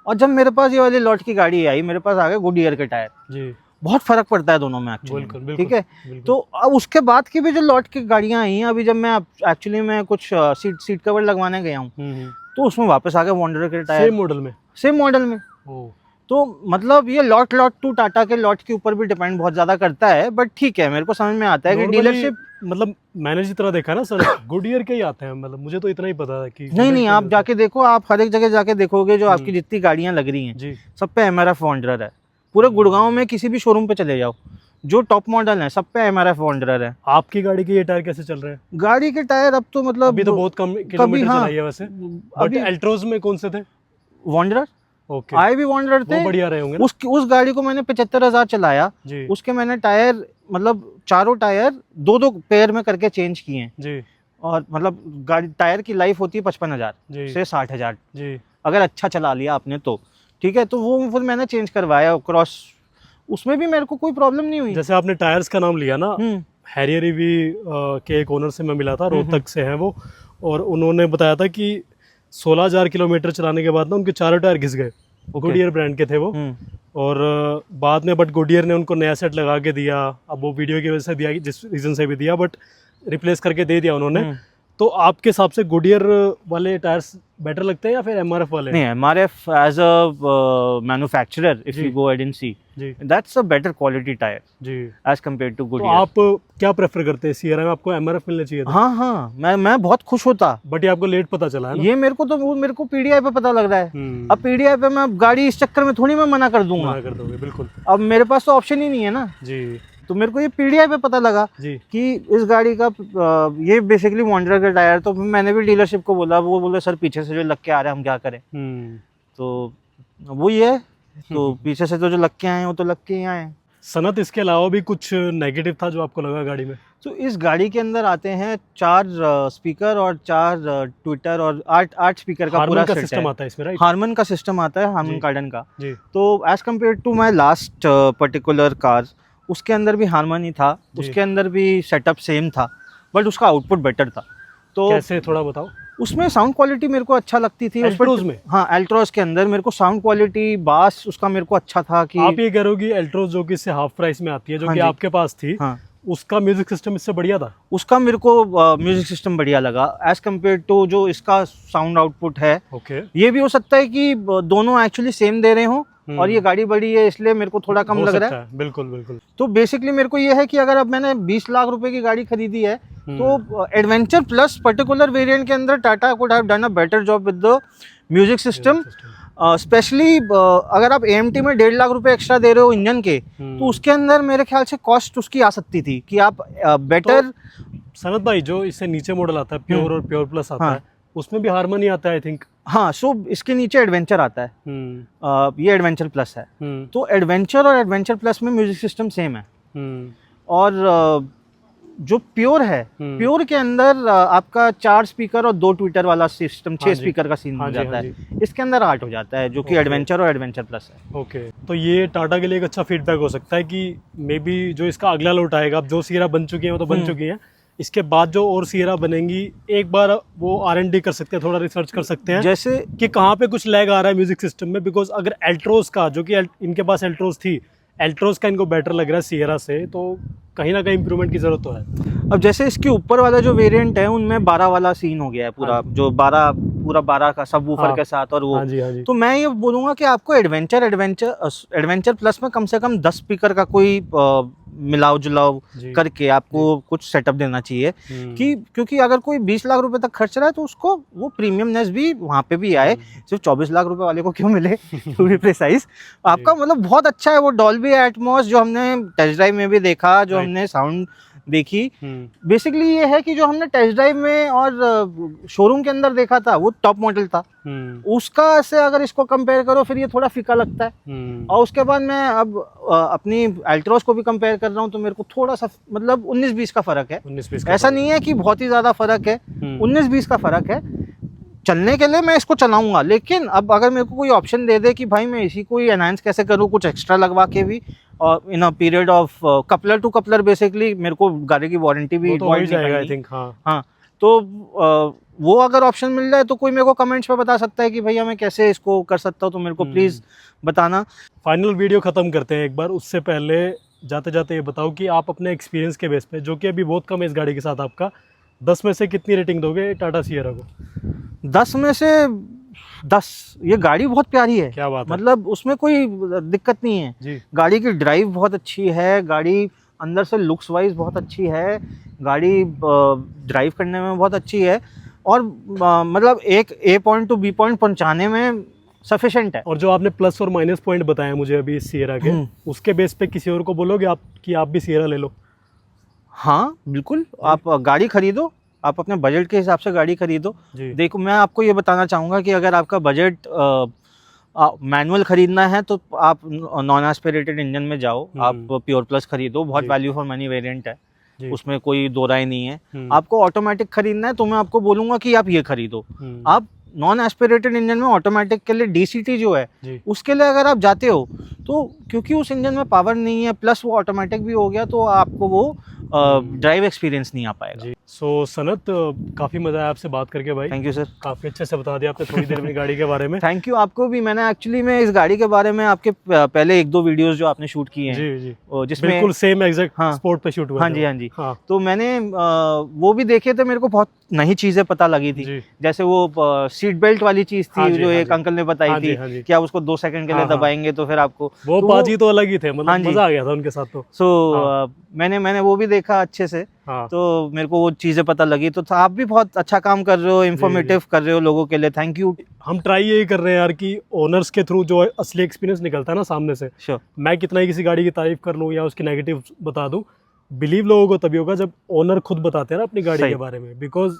और जब मेरे पास ये वाली लॉट की गाड़ी आई, मेरे पास आ गए गुडियर के टायर। जी, बहुत फर्क पड़ता है दोनों में एक्चुअली, ठीक है। तो अब उसके बाद की भी जो लॉट की गाड़ियां आई हैं, अभी जब मैं एक्चुअली मैं कुछ सीट कवर लगवाने गया हूँ, तो उसमें वापस आ गए वॉन्डरर के टायर, सेम मॉडल में। तो मतलब ये लॉट टू टाटा के लॉट के ऊपर भी डिपेंड बहुत ज्यादा करता है, बट ठीक है, मेरे को समझ में आता है कि डीलरशिप, मतलब मैंने जितना देखा ना सर, गुडियर के ही आते हैं। मतलब मुझे तो इतना ही पता है कि नहीं, आप जाके देखो, आप हर एक जगह जाके देखोगे, जो आपकी जितनी गाड़ियां लग रही हैं सब पे MRF वॉन्डरर है। पूरे गुड़गांव में किसी भी शोरूम पे चले जाओ, जो टॉप मॉडल है सब पे MRF वॉन्डरर है। आपकी गाड़ी के ये टायर कैसे चल रहे हैं? गाड़ी के टायर अब तो मतलब अभी तो बहुत कम किलोमीटर चलाई है वैसे। अभी एल्ट्रोज में कौन से थे? वॉन्डरर। ओके, आए भी वॉन्डरर थे, बढ़िया रहे होंगे। उस गाड़ी को मैंने 75,000 चलाया, उसके मैंने टायर मतलब चारों टायर 2-2 पेयर में करके चेंज किए हैं जी। और मतलब गाड़ी टायर की लाइफ होती है 55,000 से 60,000 जी, अगर अच्छा चला लिया आपने तो, ठीक है। तो वो फिर मैंने चेंज करवाया क्रॉस, उसमें भी मेरे को कोई प्रॉब्लम नहीं हुई। जैसे आपने टायर्स का नाम लिया ना, हैरियर ईवी के एक ओनर से मैं मिला था, रोहतक से हैं वो, और उन्होंने बताया था कि 16,000 किलोमीटर चलाने के बाद ना उनके चारों टायर घिस गए। गुडियर ब्रांड के थे वो, और बाद में बट गुडियर ने उनको नया सेट लगा के दिया। अब वो वीडियो की वजह से दिया, जिस रीज़न से भी दिया, बट रिप्लेस करके दे दिया उन्होंने। तो आपके हिसाब से गुडियर वाले टायर्स बेटर लगते हैं या फिर MRF वाले? नहीं, MRF as a manufacturer, if you go ahead and see, that's a better quality tyre जी एज कंपेयर्ड टू गुडियर। तो आप क्या प्रेफर करते हैं? सियरा में आपको MRF मिलना चाहिए था? हाँ, मैं बहुत खुश होता, बट ये आपको लेट पता चला है ना? ये मेरे को PDI पे पता लग रहा है। अब PDI पे मैं गाड़ी इस चक्कर में थोड़ी मैं मना कर दूंगा, बिल्कुल। अब मेरे पास तो ऑप्शन ही नहीं है ना जी। तो मेरे को ये PDI पे पता लगा कि इस गाड़ी का ये बेसिकली वॉन्डरर का टायर। तो मैंने भी डीलरशिप को बोला, वो बोले सर पीछे से जो लग के आ रहे हैं हम क्या करें। तो वो ये है, तो पीछे से तो जो लग के आए वो तो लग के ही आए। सनत, इसके अलावा भी कुछ नेगेटिव था जो आपको लगा गाड़ी में? तो इस गाड़ी के अंदर आते हैं 4 स्पीकर और 4 ट्विटर और 8 स्पीकर का पूरा सिस्टम आता है इसमें, राइट? हारमन का सिस्टम आता है, हारमन कार्डन का। तो as compare to my last particular car, उसके अंदर भी हारमन ही था, उसके अंदर भी सेटअप सेम था, बट उसका आउटपुट बेटर था। तो कैसे, थोड़ा बताओ। उसमें साउंड क्वालिटी मेरे को अच्छा लगती थी एल्ट्रोज में। हाँ, एल्ट्रोज के अंदर मेरे को साउंड क्वालिटी, बास उसका मेरे को अच्छा था। कि आप ये कह रहे हो कि एल्ट्रोज जो कि इससे हाफ प्राइस में आती है, जो कि आपके पास थी, उसका म्यूजिक सिस्टम इससे बढ़िया था? उसका मेरे को म्यूजिक सिस्टम बढ़िया लगा एज कम्पेयर टू जो इसका साउंड आउटपुट है। ओके, ये भी हो सकता है कि दोनों एक्चुअली सेम दे रहे हो, और ये गाड़ी बड़ी है इसलिए मेरे को थोड़ा कम लग रहा है। बिल्कुल। तो बेसिकली मेरे को ये है कि अगर अब मैंने 20 लाख रुपए की गाड़ी खरीदी है, तो एडवेंचर प्लस पर्टिकुलर वेरिएंट के अंदर Tata could have done a better job with the music system. Specially अगर आप AMT में 1.5 लाख रुपए एक्स्ट्रा दे रहे हो इंजन के, तो उसके अंदर मेरे ख्याल से कॉस्ट उसकी आ सकती थी कि आप बेटर। सनत भाई, जो इससे नीचे मॉडल आता है, प्योर और प्योर प्लस आता है, उसमें भी हार्मनी आता है आई थिंक। हाँ, सो इसके नीचे एडवेंचर आता है। ये एडवेंचर प्लस है। तो एडवेंचर और एडवेंचर प्लस में म्यूजिक सिस्टम सेम है। और जो प्योर है, प्योर के अंदर आपका 4 स्पीकर और 2 ट्विटर वाला सिस्टम, 6 स्पीकर का सीन हो जाता है। इसके अंदर 8 हो जाता है, जो कि एडवेंचर और एडवेंचर प्लस है। ओके, तो ये टाटा के लिए एक अच्छा फीडबैक हो सकता है कि मे बी जो इसका अगला लौट आएगा, अब जो सियरा बन चुकी है वो तो बन चुकी है, इसके बाद जो और सियरा बनेंगी एक बार वो R&D कर सकते हैं, थोड़ा रिसर्च कर सकते हैं जैसे कि कहाँ पे कुछ लैग आ रहा है म्यूजिक सिस्टम में। बिकॉज अगर एल्ट्रोस का, जो कि इनके पास एल्ट्रोस थी, एल्ट्रोस का इनको बेटर लग रहा है सियरा से, तो कहीं ना कहीं इंप्रूवमेंट की जरूरत तो है। अब जैसे इसके ऊपर वाला जो वेरिएंट है उनमें 12 वाला सीन हो गया है पूरा, जो 12 पूरा 12 का सब वूफर के साथ और वो। हाँ जी। तो मैं ये बोलूँगा कि आपको एडवेंचर प्लस में कम से कम 10 स्पीकर का कोई मिलाव जुलाव करके आपको कुछ सेटअप देना चाहिए कि, क्योंकि अगर कोई 20 लाख रुपए तक खर्च रहा है तो उसको वो प्रीमियमनेस भी वहाँ पे भी आए। सिर्फ 24 लाख रुपए वाले को क्यों मिले, टू बी प्रिसाइज। आपका मतलब बहुत अच्छा है वो डॉल्बी एटमॉस जो हमने टेस्ट ड्राइव में भी देखा, जो हमने साउंड देखी। बेसिकली ये है कि जो हमने टेस्ट ड्राइव में और शोरूम के अंदर देखा था वो टॉप मॉडल था, उसका से अगर इसको कंपेयर करो फिर ये थोड़ा फीका लगता है। और उसके बाद मैं अब अपनी अल्ट्रोस को भी कंपेयर कर रहा हूँ तो मेरे को थोड़ा सा मतलब 19-20 का फर्क है। 19-20 ऐसा नहीं है कि बहुत ही ज्यादा फर्क है, 19-20 का फर्क है। चलने के लिए मैं इसको चलाऊंगा, लेकिन अब अगर मेरे को कोई ऑप्शन दे दे कि भाई मैं इसी को ही एनहांस कैसे करूँ, कुछ एक्स्ट्रा लगवा के भी, और in a period of coupler to coupler basically मेरे को गाड़ी की वारंटी भी हो जाएगा आई थिंक। हाँ, तो वो अगर ऑप्शन मिल जाए तो कोई मेरे को कमेंट्स पे बता सकता है कि भैया मैं कैसे इसको कर सकता हूँ, तो मेरे को प्लीज़ बताना। फाइनल वीडियो ख़त्म करते हैं एक बार, उससे पहले जाते जाते ये बताओ कि आप अपने एक्सपीरियंस के बेस पे, जो कि अभी बहुत कम है इस गाड़ी के साथ, आपका 10 में से कितनी रेटिंग दोगे टाटा सियरा को? 10 में से 10। ये गाड़ी बहुत प्यारी है, क्या बात है? मतलब उसमें कोई दिक्कत नहीं है जी। गाड़ी की ड्राइव बहुत अच्छी है, गाड़ी अंदर से लुक्स वाइज बहुत अच्छी है, गाड़ी ड्राइव करने में बहुत अच्छी है, और मतलब एक A point two B point पहुंचाने में सफिशिएंट है। और जो आपने प्लस और माइनस पॉइंट बताया मुझे अभी इस सियरा के, उसके बेस पे किसी और को बोलोगे आप कि आप भी सियरा ले लो? हाँ बिल्कुल, आप गाड़ी खरीदो, आप अपने बजट के हिसाब से गाड़ी खरीदो। देखो मैं आपको ये बताना चाहूँगा कि अगर आपका बजट मैनुअल खरीदना है तो आप नॉन एस्पिरेटेड इंजन में जाओ, आप प्योर प्लस खरीदो, बहुत वैल्यू फॉर मनी वेरिएंट है, उसमें कोई दो राय नहीं है। आपको ऑटोमेटिक खरीदना है तो मैं आपको बोलूँगा कि आप ये खरीदो। आप नॉन एस्पिरेटेड इंजन में ऑटोमेटिक के लिए DCT जो है उसके लिए अगर आप जाते हो तो क्योंकि उस इंजन में पावर नहीं है, प्लस वो ऑटोमेटिक भी हो गया, तो आपको वो ड्राइव एक्सपीरियंस नहीं आ पाएगा। सो सनत, काफ़ी मज़ा आया आपसे बात करके भाई। थैंक यू सर, काफ़ी अच्छे से बता दिया आपने थोड़ी देर में गाड़ी के बारे में। थैंक यू आपको भी। मैंने एक्चुअली में इस गाड़ी के बारे में आपके पहले 1-2 वीडियोस जो आपने शूट किए हैं जिसमें बिल्कुल सेम एग्जैक्ट स्पोर्ट पे शूट हुआ। हाँ जी। तो मैंने वो भी देखे थे, मेरे को बहुत नई चीज़ें पता लगी थी। जैसे वो सीट बेल्ट वाली चीज़ थी जो एक अंकल ने बताई थी कि आप उसको 2 सेकंड के लिए दबाएंगे तो फिर आपको वो बाजी तो अलग ही थे, मतलब मजा आ गया था उनके साथ। तो सो मैंने वो भी देखा अच्छे से, तो मेरे को वो चीजें पता लगी। तो आप भी बहुत अच्छा काम कर रहे हो, इंफॉर्मेटिव कर रहे हो लोगों के लिए, थैंक यू। हम ट्राई यही कर रहे हैं यार कि ओनर्स के थ्रू जो असली एक्सपीरियंस निकलता है ना सामने से, मैं कितना ही किसी गाड़ी की तारीफ कर लूँ या उसकी नेगेटिव बता दूं, बिलीव लोगों को तभी होगा जब ओनर खुद बताते हैं ना अपनी गाड़ी के बारे में। बिकॉज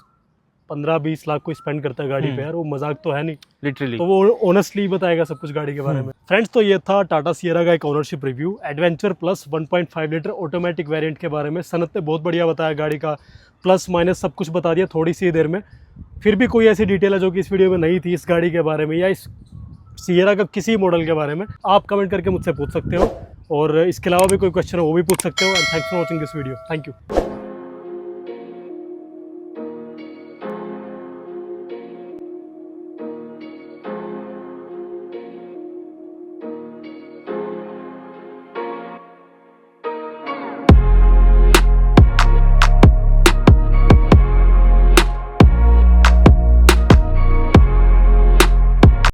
15-20 लाख कोई स्पेंड करता है गाड़ी पे यार, वो मजाक तो है नहीं लिटरली, तो वो ऑनेस्टली बताएगा सब कुछ गाड़ी के बारे में। फ्रेंड्स, तो ये था टाटा सियरा का एक ownership review, adventure plus 1.5 litre automatic variant के बारे में। सनत ने बहुत बढ़िया बताया, गाड़ी का प्लस माइनस सब कुछ बता दिया थोड़ी सी देर में। फिर भी कोई ऐसी डिटेल है जो कि इस वीडियो में नहीं थी इस गाड़ी के बारे में या इस सियरा का किसी मॉडल के बारे में, आप कमेंट करके मुझसे पूछ सकते हो, और इसके अलावा भी कोई क्वेश्चन हो वो भी पूछ सकते हो। And thanks for watching this video, thank you.